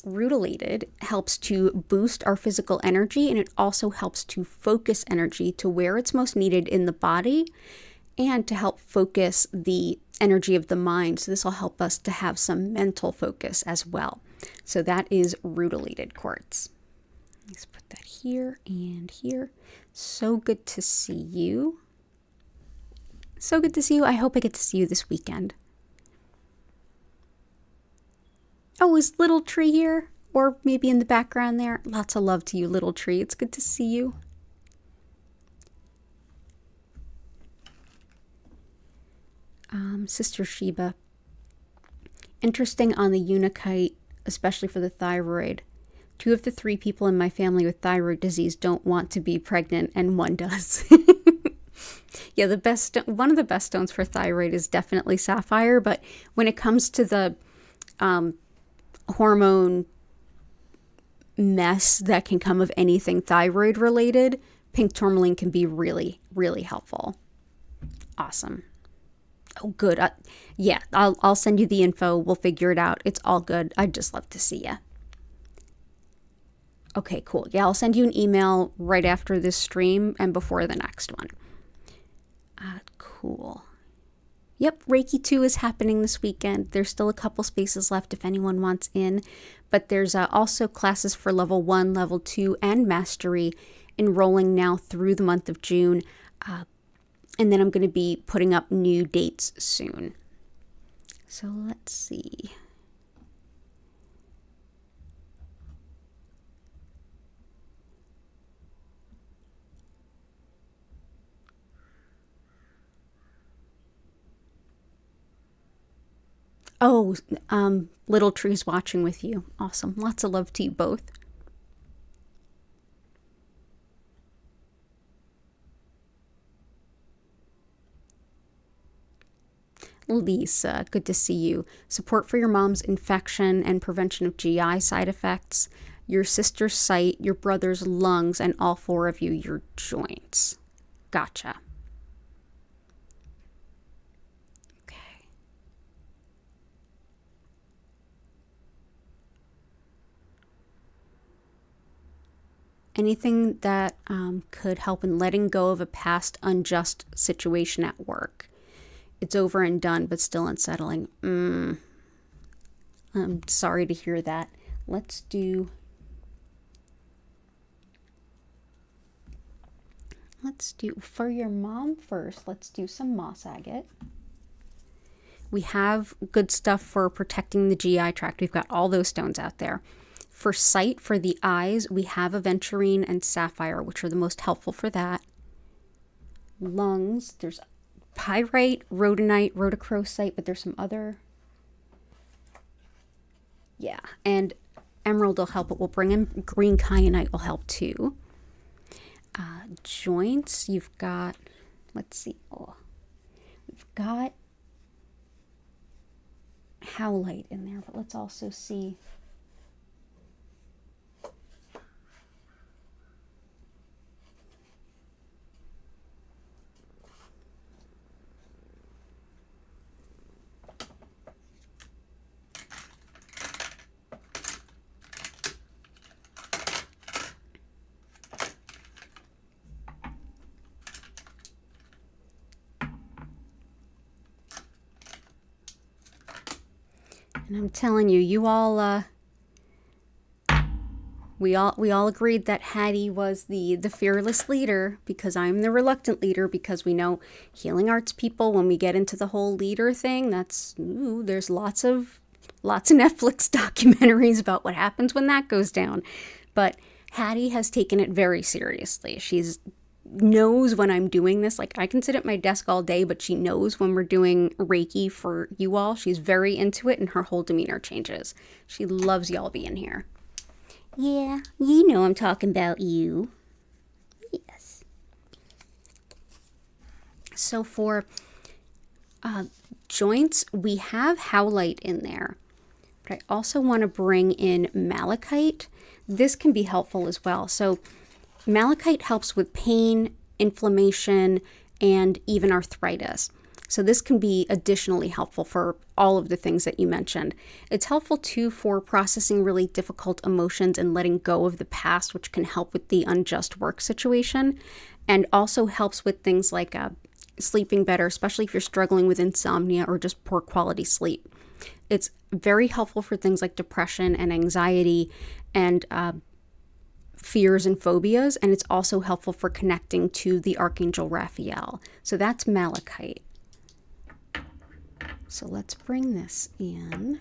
Rutilated helps to boost our physical energy, and it also helps to focus energy to where it's most needed in the body, and to help focus the energy of the mind. So this will help us to have some mental focus as well. So that is rutilated quartz. Let's put that here and here. So good to see you. So good to see you. I hope I get to see you this weekend. Oh, is Little Tree here? Or maybe in the background there? Lots of love to you, Little Tree. It's good to see you. Sister Sheba. Interesting on the unakite, especially for the thyroid. 2 of the 3 people in my family with thyroid disease don't want to be pregnant, and 1 does. Yeah, one of the best stones for thyroid is definitely sapphire, but when it comes to the hormone mess that can come of anything thyroid related, pink tourmaline can be really, really helpful. Awesome. Oh, good. Yeah, I'll send you the info. We'll figure it out. It's all good. I'd just love to see you. Okay, cool. Yeah, I'll send you an email right after this stream and before the next one. Cool. Yep, Reiki 2 is happening this weekend. There's still a couple spaces left if anyone wants in, but there's also classes for level 1, level 2, and mastery enrolling now through the month of June. And then I'm going to be putting up new dates soon. So let's see. Oh, Little Tree's watching with you. Awesome. Lots of love to you both. Lisa, good to see you. Support for your mom's infection and prevention of GI side effects, your sister's sight, your brother's lungs, and all 4 of you, your joints. Gotcha. Okay. Anything that could help in letting go of a past unjust situation at work. It's over and done, but still unsettling. I'm sorry to hear that. Let's do for your mom first. Let's do some moss agate. We have good stuff for protecting the GI tract. We've got all those stones out there. For sight, for the eyes, we have aventurine and sapphire, which are the most helpful for that. Lungs, there's pyrite, rhodonite, rhodochrosite, but there's some other. Yeah, and emerald will help, but we'll bring in green kyanite will help too. Joints, you've got, let's see, we've got howlite in there, but let's also see. And I'm telling you, you all, we all agreed that Hattie was the fearless leader, because I'm the reluctant leader, because we know healing arts people, when we get into the whole leader thing, there's lots of Netflix documentaries about what happens when that goes down. But Hattie has taken it very seriously. She's knows when I'm doing this. Like, I can sit at my desk all day, but she knows when we're doing Reiki for you all. She's very into it, and her whole demeanor changes. She loves y'all being here. Yeah, you know I'm talking about you. Yes. So for joints, we have howlite in there, but I also want to bring in malachite. This can be helpful as well. So malachite helps with pain, inflammation, and even arthritis. So this can be additionally helpful for all of the things that you mentioned. It's helpful too for processing really difficult emotions and letting go of the past, which can help with the unjust work situation, and also helps with things like sleeping better, especially if you're struggling with insomnia or just poor quality sleep. It's very helpful for things like depression and anxiety and fears and phobias, and it's also helpful for connecting to the Archangel Raphael. So that's malachite. So let's bring this in.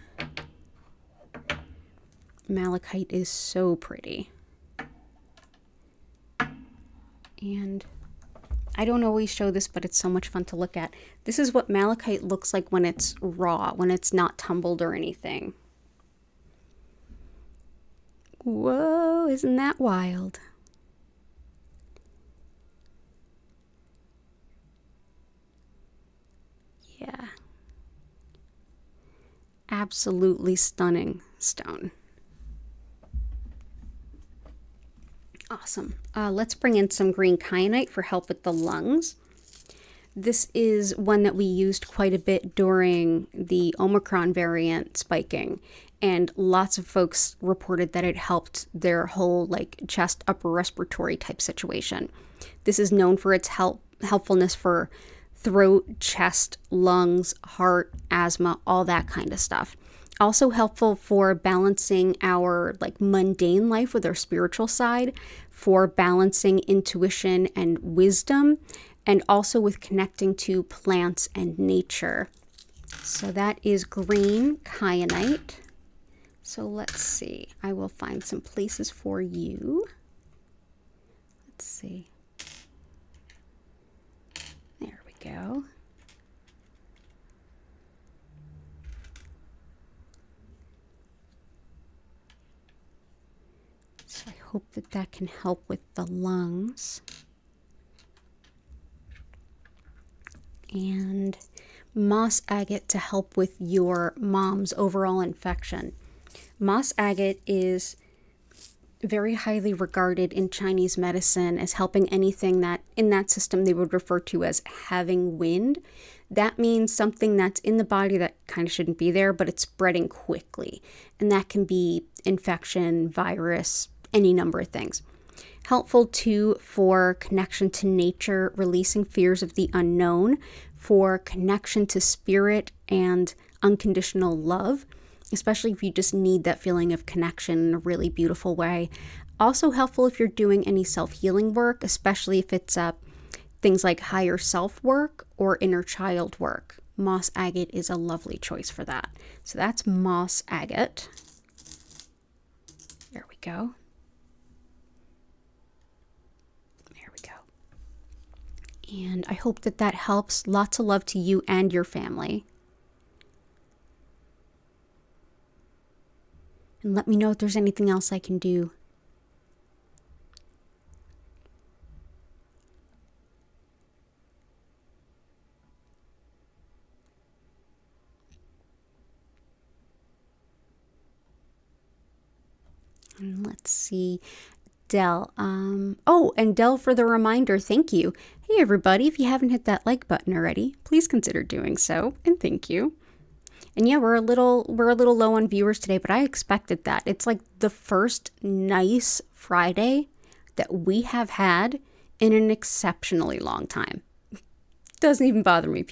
Malachite is so pretty. And I don't always show this, but it's so much fun to look at. This is what malachite looks like when it's raw, when it's not tumbled or anything. Whoa, isn't that wild? Yeah. Absolutely stunning stone. Awesome. Let's bring in some green kyanite for help with the lungs. This is one that we used quite a bit during the Omicron variant spiking, and lots of folks reported that it helped their whole like chest upper respiratory type situation. This is known for its helpfulness for throat, chest, lungs, heart, asthma, all that kind of stuff. Also helpful for balancing our like mundane life with our spiritual side, for balancing intuition and wisdom, and also with connecting to plants and nature. So that is green kyanite. So let's see. I will find some places for you. Let's see. There we go. So I hope that that can help with the lungs. And moss agate to help with your mom's overall infection. Moss agate is very highly regarded in Chinese medicine as helping anything that in that system they would refer to as having wind. That means something that's in the body that kind of shouldn't be there, but it's spreading quickly. And that can be infection, virus, any number of things. Helpful too for connection to nature, releasing fears of the unknown, for connection to spirit and unconditional love, especially if you just need that feeling of connection in a really beautiful way. Also helpful if you're doing any self-healing work, especially if it's things like higher self work or inner child work. Moss agate is a lovely choice for that. So that's moss agate. There we go. And I hope that that helps. Lots of love to you and your family. And let me know if there's anything else I can do. And let's see. Dell. And Dell for the reminder. Thank you. Hey everybody, if you haven't hit that like button already, please consider doing so, and thank you. And yeah, we're a little low on viewers today, but I expected that. It's like the first nice Friday that we have had in an exceptionally long time. Doesn't even bother me.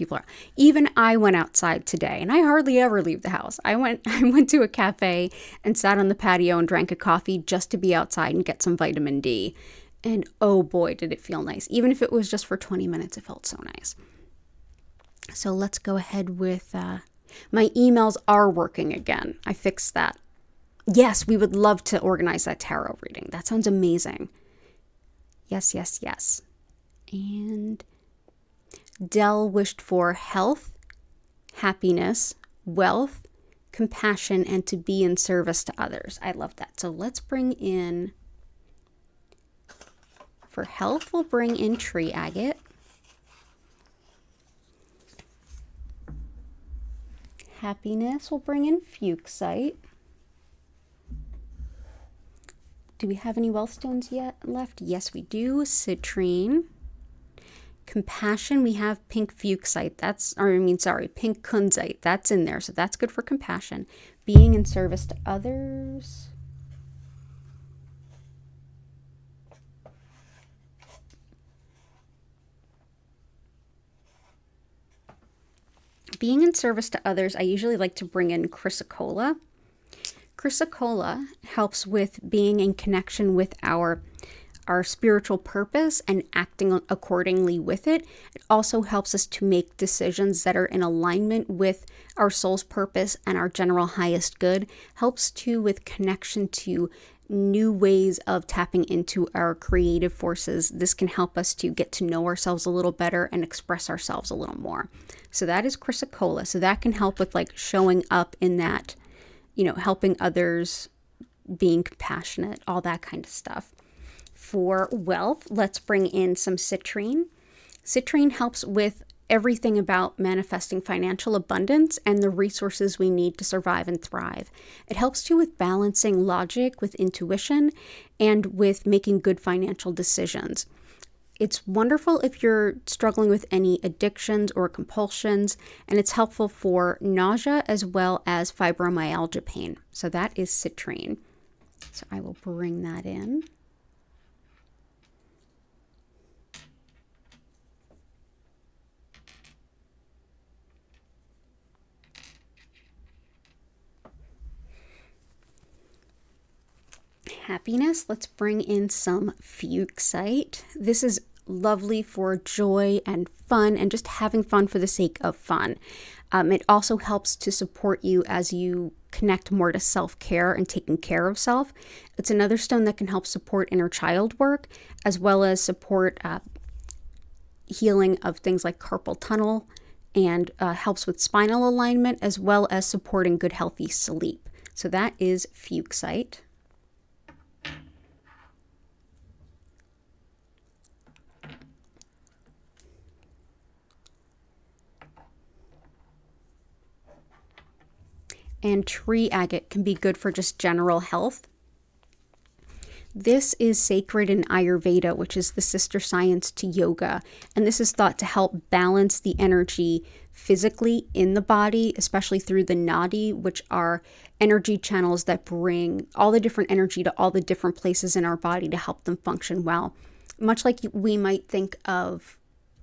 Even I went outside today, and I hardly ever leave the house. I went to a cafe and sat on the patio and drank a coffee just to be outside and get some vitamin D. And oh boy, did it feel nice. Even if it was just for 20 minutes, it felt so nice. So let's go ahead with, my emails are working again. I fixed that. Yes, we would love to organize that tarot reading. That sounds amazing. Yes, yes, yes. And Dell wished for health, happiness, wealth, compassion, and to be in service to others. I love that. So let's bring in, for health, we'll bring in tree agate. Happiness, we'll bring in fuchsite. Do we have any wealth stones yet left? Yes, we do. Citrine. Compassion, we have pink fuchsite. Pink kunzite. That's in there, so that's good for compassion. Being in service to others. Being in service to others, I usually like to bring in chrysocolla. Chrysocolla helps with being in connection with our spiritual purpose and acting accordingly with it. It also helps us to make decisions that are in alignment with our soul's purpose and our general highest good. Helps too with connection to new ways of tapping into our creative forces. This can help us to get to know ourselves a little better and express ourselves a little more. So that is chrysocolla. So that can help with like showing up in that, helping others, being compassionate, all that kind of stuff. For wealth, let's bring in some citrine. Citrine helps with everything about manifesting financial abundance and the resources we need to survive and thrive. It helps too with balancing logic with intuition and with making good financial decisions. It's wonderful if you're struggling with any addictions or compulsions, and it's helpful for nausea as well as fibromyalgia pain. So that is citrine. So I will bring that in. Happiness, let's bring in some fuchsite. This is lovely for joy and fun and just having fun for the sake of fun. It also helps to support you as you connect more to self-care and taking care of self. It's another stone that can help support inner child work, as well as support healing of things like carpal tunnel, and helps with spinal alignment, as well as supporting good healthy sleep. So that is fuchsite. And tree agate can be good for just general health. This is sacred in Ayurveda, which is the sister science to yoga. And this is thought to help balance the energy physically in the body, especially through the nadi, which are energy channels that bring all the different energy to all the different places in our body to help them function well. Much like we might think of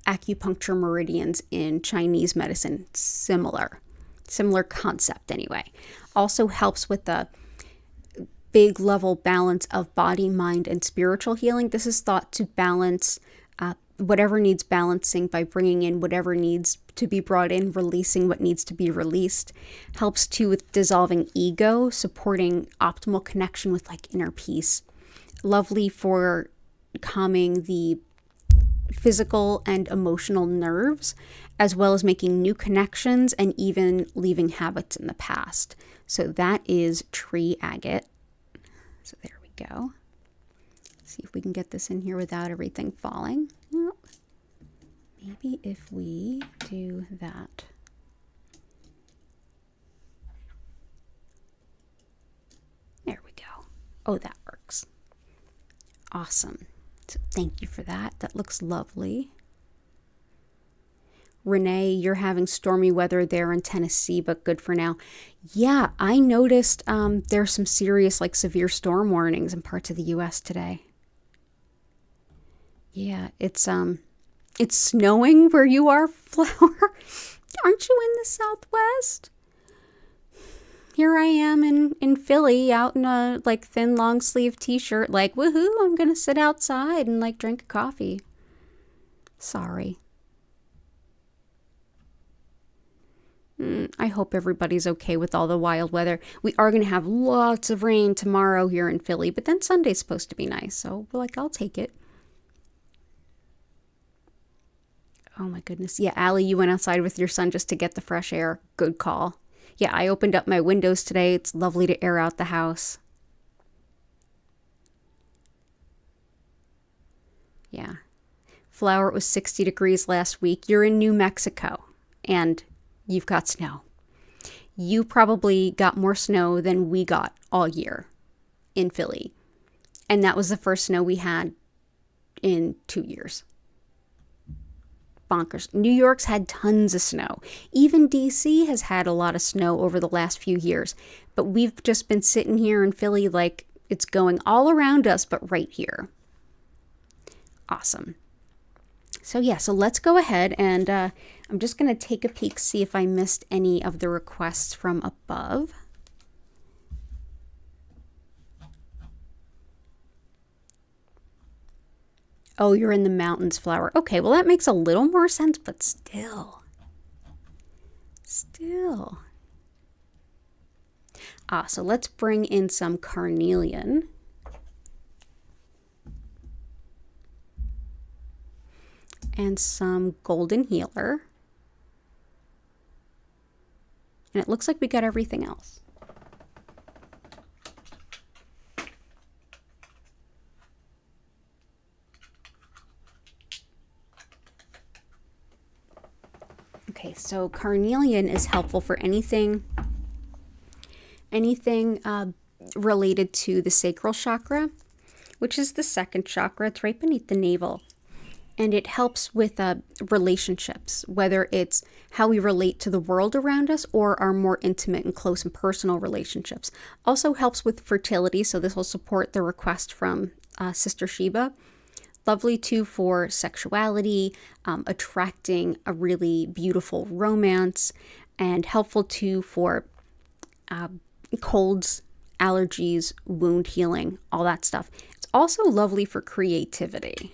acupuncture meridians in Chinese medicine, similar concept anyway. Also helps with the big level balance of body, mind, and spiritual healing. This is thought to balance whatever needs balancing by bringing in whatever needs to be brought in, releasing what needs to be released. Helps too with dissolving ego, supporting optimal connection with like inner peace. Lovely for calming the physical and emotional nerves, as well as making new connections and even leaving habits in the past. So that is tree agate. So there we go. See if we can get this in here without everything falling. Oh, maybe if we do that. There we go. Oh, that works. Awesome. So thank you for that. That looks lovely. Renee, you're having stormy weather there in Tennessee, but good for now. Yeah, I noticed there's some serious, like severe storm warnings in parts of the U.S. today. Yeah, it's snowing where you are, Flower. Aren't you in the Southwest? Here I am in Philly, out in a like thin long sleeve t-shirt, like woohoo, I'm gonna sit outside and like drink a coffee. Sorry. I hope everybody's okay with all the wild weather. We are going to have lots of rain tomorrow here in Philly, but then Sunday's supposed to be nice, so like I'll take it. Oh my goodness. Yeah, Allie, you went outside with your son just to get the fresh air. Good call. Yeah, I opened up my windows today. It's lovely to air out the house. Yeah. Flower, it was 60 degrees last week. You're in New Mexico, and you've got snow. You probably got more snow than we got all year in Philly. And that was the first snow we had in 2 years. Bonkers. New York's had tons of snow. Even DC has had a lot of snow over the last few years. But we've just been sitting here in Philly like it's going all around us, but right here. Awesome. So yeah, so let's go ahead and I'm just going to take a peek, see if I missed any of the requests from above. Oh, you're in the mountains, Flower. Okay, well that makes a little more sense, but still. So let's bring in some carnelian. And some golden healer. And it looks like we got everything else. Okay, so carnelian is helpful for anything related to the sacral chakra, which is the second chakra. It's right beneath the navel. And it helps with relationships, whether it's how we relate to the world around us or our more intimate and close and personal relationships. Also helps with fertility, so this will support the request from Sister Sheba. Lovely too for sexuality, attracting a really beautiful romance, and helpful too for colds, allergies, wound healing, all that stuff. It's also lovely for creativity.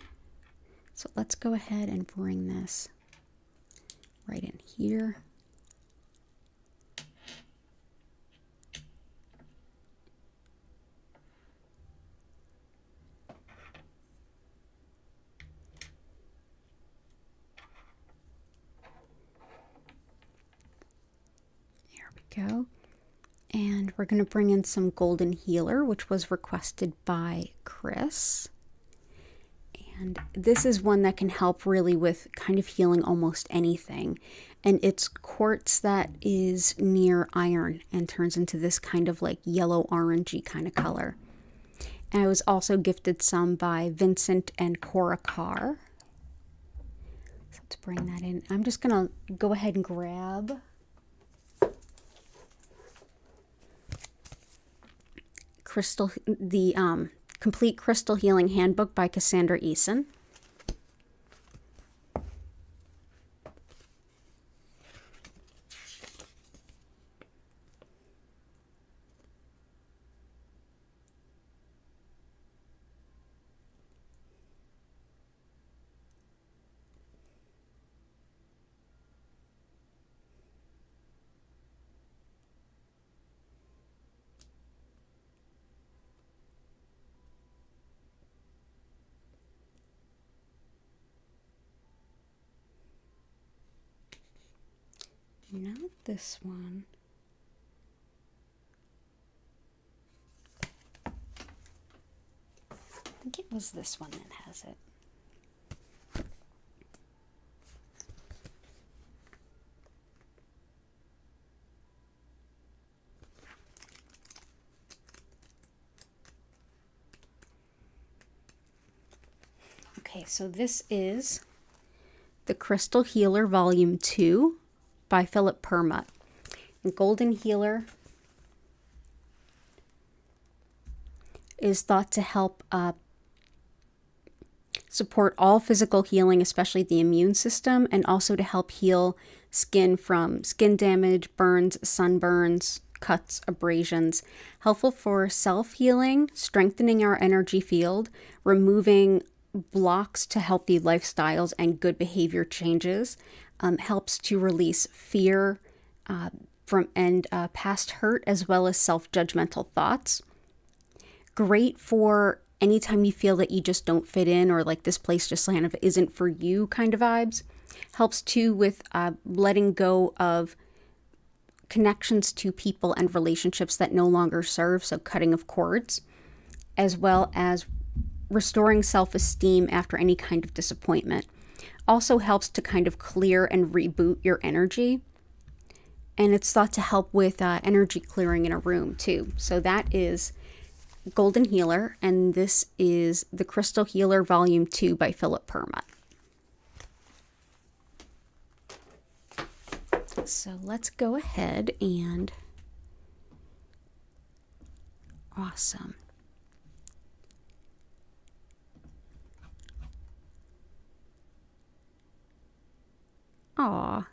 So let's go ahead and bring this right in here. There we go. And we're going to bring in some Golden Healer, which was requested by Chris. And this is one that can help really with kind of healing almost anything. And it's quartz that is near iron and turns into this kind of like yellow orangey kind of color. And I was also gifted some by Vincent and Cora Carr. So let's bring that in. I'm just going to go ahead and grab the Complete Crystal Healing Handbook by Cassandra Eason. Not this one. I think it was this one that has it. Okay, so this is the Crystal Healer Volume 2 by Philip Permut. And Golden Healer is thought to help support all physical healing, especially the immune system, and also to help heal skin from skin damage, burns, sunburns, cuts, abrasions. Helpful for self-healing, strengthening our energy field, removing blocks to healthy lifestyles and good behavior changes. Helps to release fear from past hurt, as well as self-judgmental thoughts. Great for anytime you feel that you just don't fit in, or like this place just kind of isn't for you kind of vibes. Helps too with letting go of connections to people and relationships that no longer serve, so cutting of cords, as well as restoring self-esteem after any kind of disappointment. Also helps to kind of clear and reboot your energy. And it's thought to help with energy clearing in a room too. So that is Golden Healer, and this is the Crystal Healer Volume 2 by Philip Permut. So let's go ahead and... Awesome. Aw,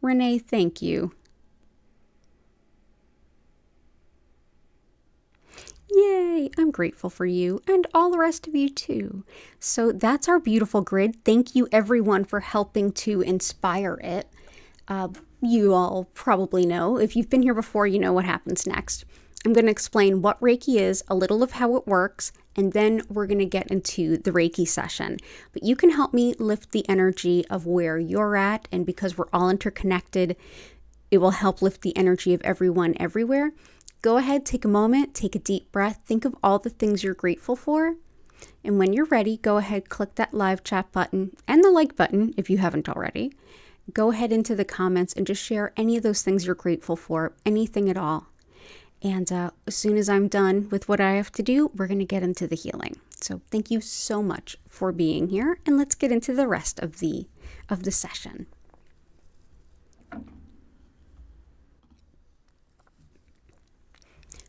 Renee, thank you. Yay, I'm grateful for you and all the rest of you too. So that's our beautiful grid. Thank you everyone for helping to inspire it. You all probably know, if you've been here before, you know what happens next. I'm going to explain what Reiki is, a little of how it works, and then we're going to get into the Reiki session. But you can help me lift the energy of where you're at, and because we're all interconnected, it will help lift the energy of everyone everywhere. Go ahead, take a moment, take a deep breath, think of all the things you're grateful for. And when you're ready, go ahead, click that live chat button and the like button if you haven't already. Go ahead into the comments and just share any of those things you're grateful for, anything at all. And as soon as I'm done with what I have to do, we're going to get into the healing. So thank you so much for being here, and let's get into the rest of the session.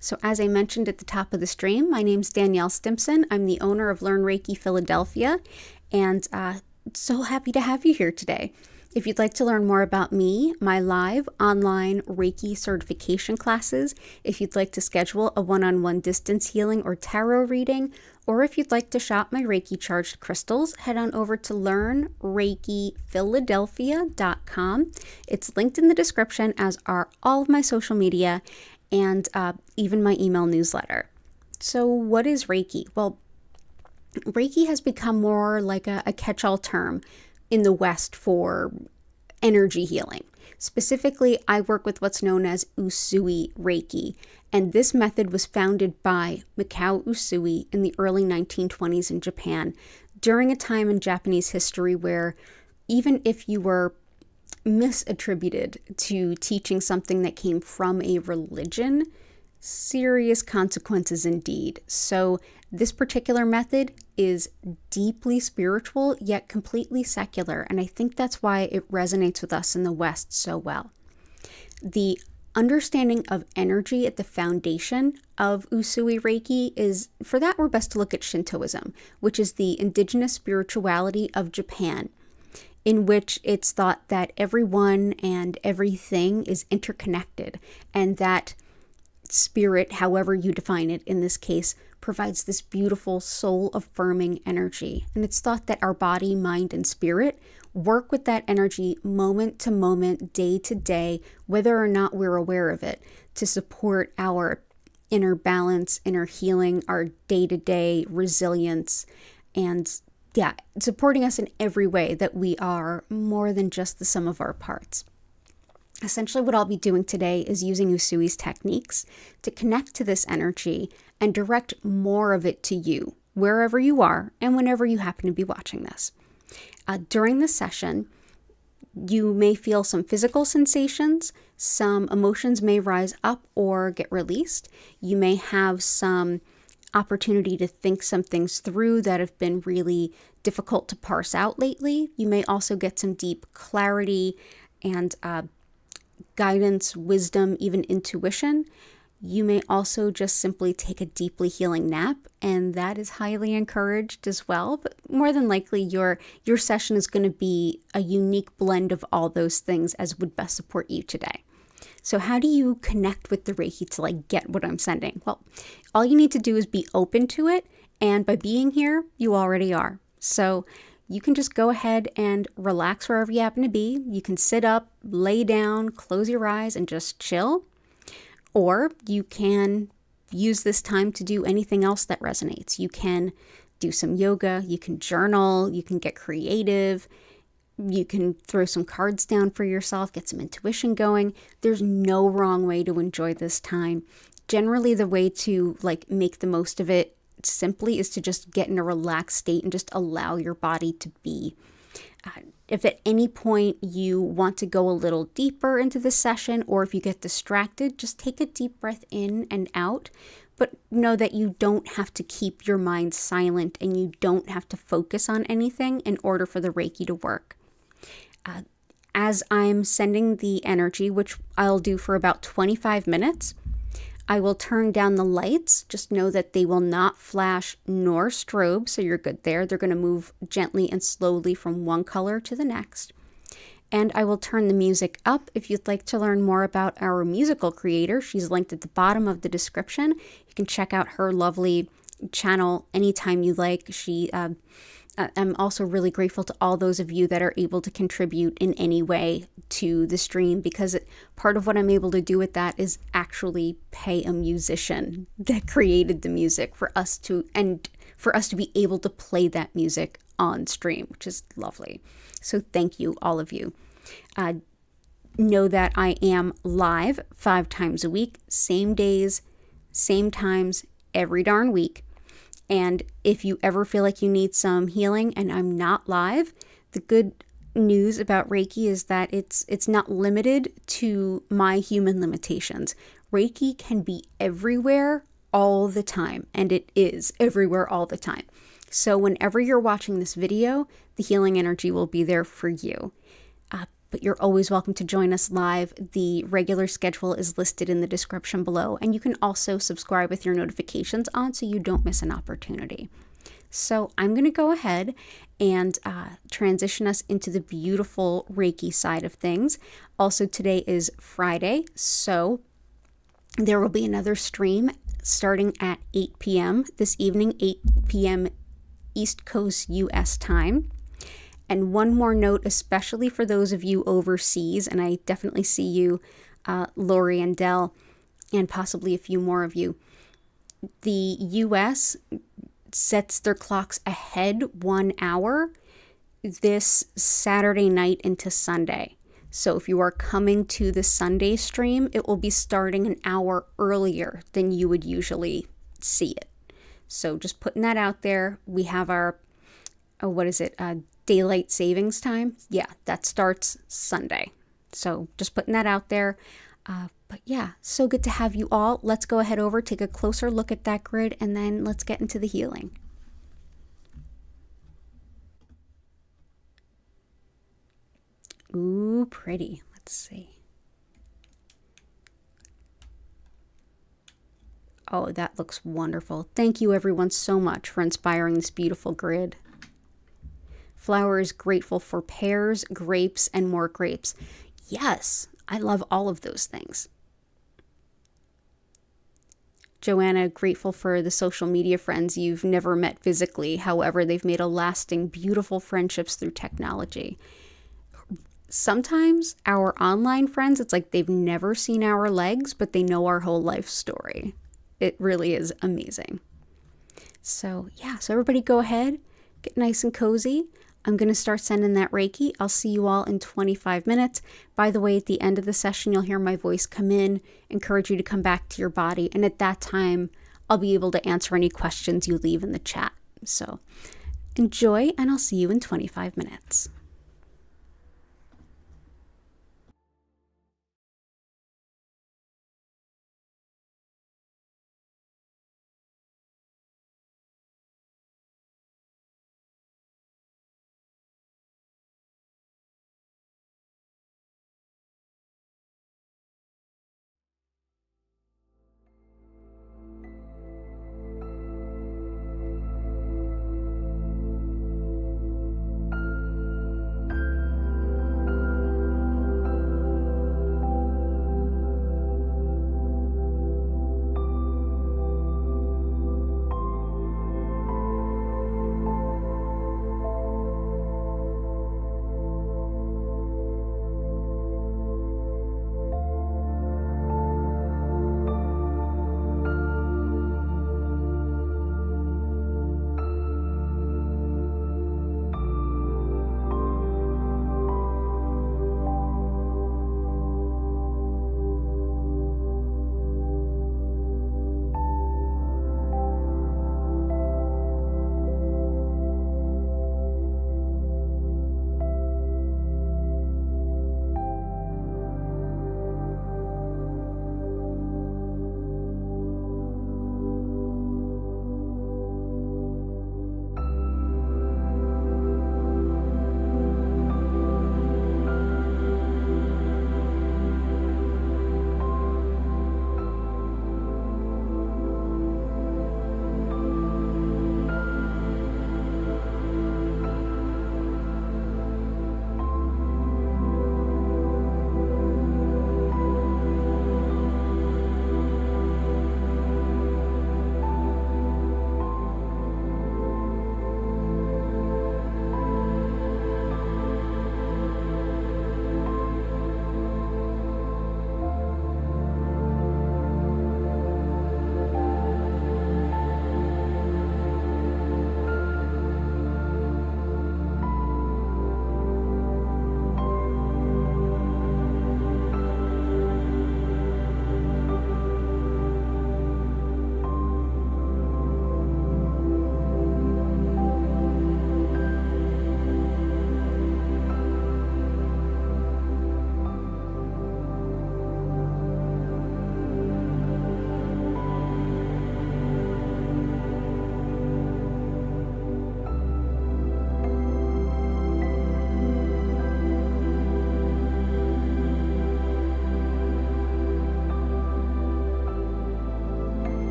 So as I mentioned at the top of the stream, my name's Danielle Stimpson. I'm the owner of Learn Reiki Philadelphia, and so happy to have you here today. If you'd like to learn more about me, my live online Reiki certification classes, if you'd like to schedule a one-on-one distance healing or tarot reading, or if you'd like to shop my Reiki charged crystals, head on over to learnreikiphiladelphia.com. It's linked in the description, as are all of my social media and even my email newsletter. So what is Reiki? Well, Reiki has become more like a catch-all term in the West for energy healing. Specifically, I work with what's known as Usui Reiki, and this method was founded by Mikao Usui in the early 1920s in Japan, during a time in Japanese history where even if you were misattributed to teaching something that came from a religion, serious consequences indeed. So this particular method is deeply spiritual, yet completely secular, and I think that's why it resonates with us in the West so well. The understanding of energy at the foundation of Usui Reiki is, for that we're best to look at Shintoism, which is the indigenous spirituality of Japan, in which it's thought that everyone and everything is interconnected, and that spirit, however you define it in this case, provides this beautiful soul-affirming energy. And it's thought that our body, mind, and spirit work with that energy moment to moment, day to day, whether or not we're aware of it, to support our inner balance, inner healing, our day-to-day resilience, and supporting us in every way that we are more than just the sum of our parts. Essentially, what I'll be doing today is using Usui's techniques to connect to this energy and direct more of it to you, wherever you are and whenever you happen to be watching this. During this session, you may feel some physical sensations, some emotions may rise up or get released. You may have some opportunity to think some things through that have been really difficult to parse out lately. You may also get some deep clarity and guidance, wisdom, even intuition. You may also just simply take a deeply healing nap, and that is highly encouraged as well. But more than likely, your session is going to be a unique blend of all those things as would best support you today. So how do you connect with the Reiki to get what I'm sending? Well, all you need to do is be open to it, and by being here, you already are. So you can just go ahead and relax wherever you happen to be. You can sit up, lay down, close your eyes, and just chill. Or you can use this time to do anything else that resonates. You can do some yoga, you can journal, you can get creative, you can throw some cards down for yourself, get some intuition going. There's no wrong way to enjoy this time. Generally, the way to make the most of it simply is to just get in a relaxed state and just allow your body to be. If at any point you want to go a little deeper into the session, or if you get distracted, just take a deep breath in and out. But know that you don't have to keep your mind silent, and you don't have to focus on anything in order for the Reiki to work. As I'm sending the energy, which I'll do for about 25 minutes, I will turn down the lights. Just know that they will not flash nor strobe, so you're good there. They're going to move gently and slowly from one color to the next. And I will turn the music up. If you'd like to learn more about our musical creator, she's linked at the bottom of the description. You can check out her lovely channel anytime you like. I'm also really grateful to all those of you that are able to contribute in any way to the stream, because part of what I'm able to do with that is actually pay a musician that created the music for us to be able to play that music on stream, which is lovely. So thank you, all of you. Know that I am live 5 times a week, same days, same times, every darn week. And if you ever feel like you need some healing and I'm not live, the good news about Reiki is that it's not limited to my human limitations. Reiki can be everywhere all the time, and it is everywhere all the time. So whenever you're watching this video, the healing energy will be there for you. But you're always welcome to join us live. The regular schedule is listed in the description below, and you can also subscribe with your notifications on so you don't miss an opportunity. So I'm going to go ahead and transition us into the beautiful Reiki side of things. Also, today is Friday, so there will be another stream starting at 8 p.m. this evening, 8 p.m. East Coast U.S. time. And one more note, especially for those of you overseas, and I definitely see you, Lori and Dell, and possibly a few more of you. The U.S. sets their clocks ahead 1 hour this Saturday night into Sunday. So if you are coming to the Sunday stream, it will be starting an hour earlier than you would usually see it. So just putting that out there. We have our, daylight savings time. Yeah, that starts Sunday. So just putting that out there. But yeah, so good to have you all. Let's go ahead over, take a closer look at that grid, and then let's get into the healing. Ooh, pretty. Let's see. Oh, that looks wonderful. Thank you everyone so much for inspiring this beautiful grid. Flower is grateful for pears, grapes, and more grapes. Yes, I love all of those things. Joanna, grateful for the social media friends you've never met physically. However, they've made a lasting, beautiful friendships through technology. Sometimes our online friends, it's like they've never seen our legs, but they know our whole life story. It really is amazing. So yeah, so everybody go ahead, get nice and cozy. I'm going to start sending that Reiki. I'll see you all in 25 minutes. By the way, at the end of the session, you'll hear my voice come in, encourage you to come back to your body. And at that time, I'll be able to answer any questions you leave in the chat. So enjoy, and I'll see you in 25 minutes.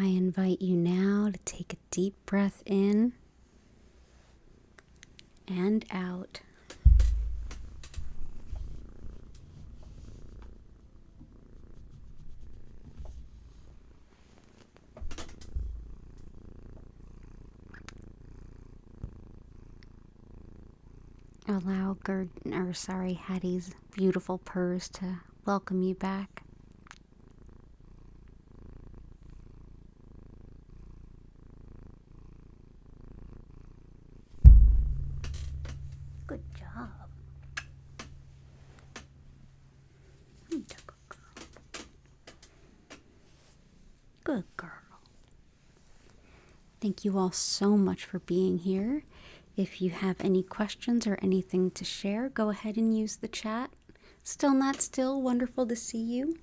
I invite you now to take a deep breath in and out. Allow Hattie's beautiful purrs to welcome you back. Good job. Good girl. Good girl. Thank you all so much for being here. If you have any questions or anything to share, go ahead and use the chat. Still not still, wonderful to see you.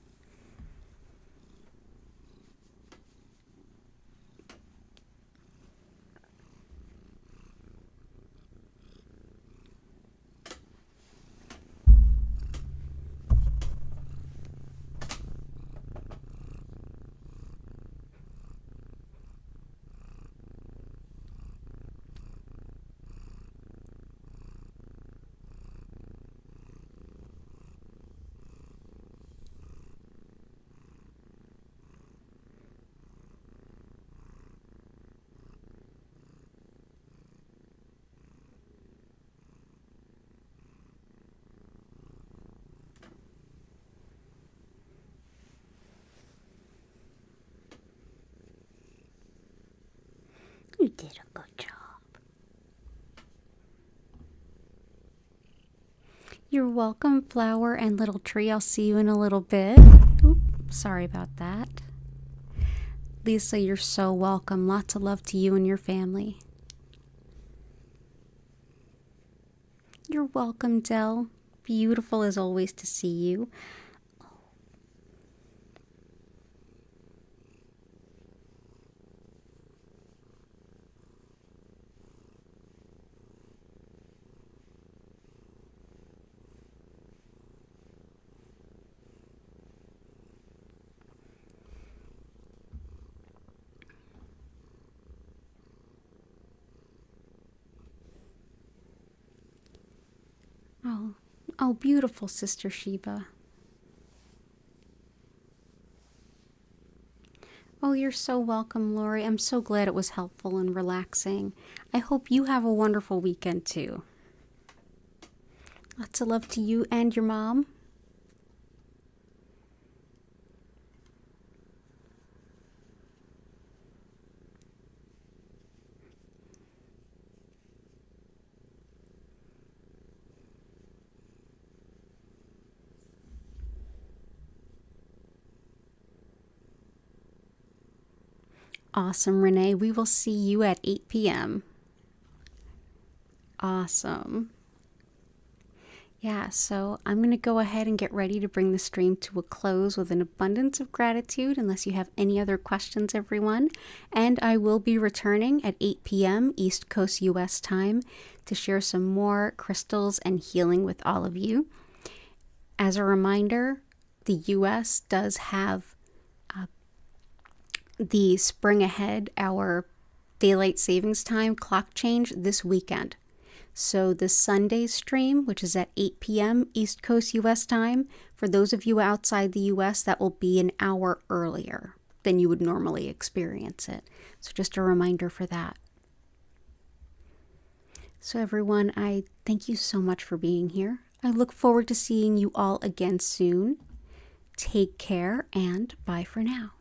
You did a good job. You're welcome, Flower and Little Tree. I'll see you in a little bit. Oop, sorry about that. Lisa, you're so welcome. Lots of love to you and your family. You're welcome, Dell. Beautiful as always to see you. Oh, beautiful, Sister Sheba. Oh, you're so welcome, Lori. I'm so glad it was helpful and relaxing. I hope you have a wonderful weekend, too. Lots of love to you and your mom. Awesome, Renee. We will see you at 8 p.m. Awesome. Yeah, so I'm going to go ahead and get ready to bring the stream to a close with an abundance of gratitude, unless you have any other questions, everyone. And I will be returning at 8 p.m. East Coast US time to share some more crystals and healing with all of you. As a reminder, the US does have the spring ahead, our daylight savings time clock change this weekend. So the Sunday stream, which is at 8 p.m. East Coast US time, for those of you outside the US, that will be an hour earlier than you would normally experience it. So just a reminder for that. So everyone, I thank you so much for being here. I look forward to seeing you all again soon. Take care and bye for now.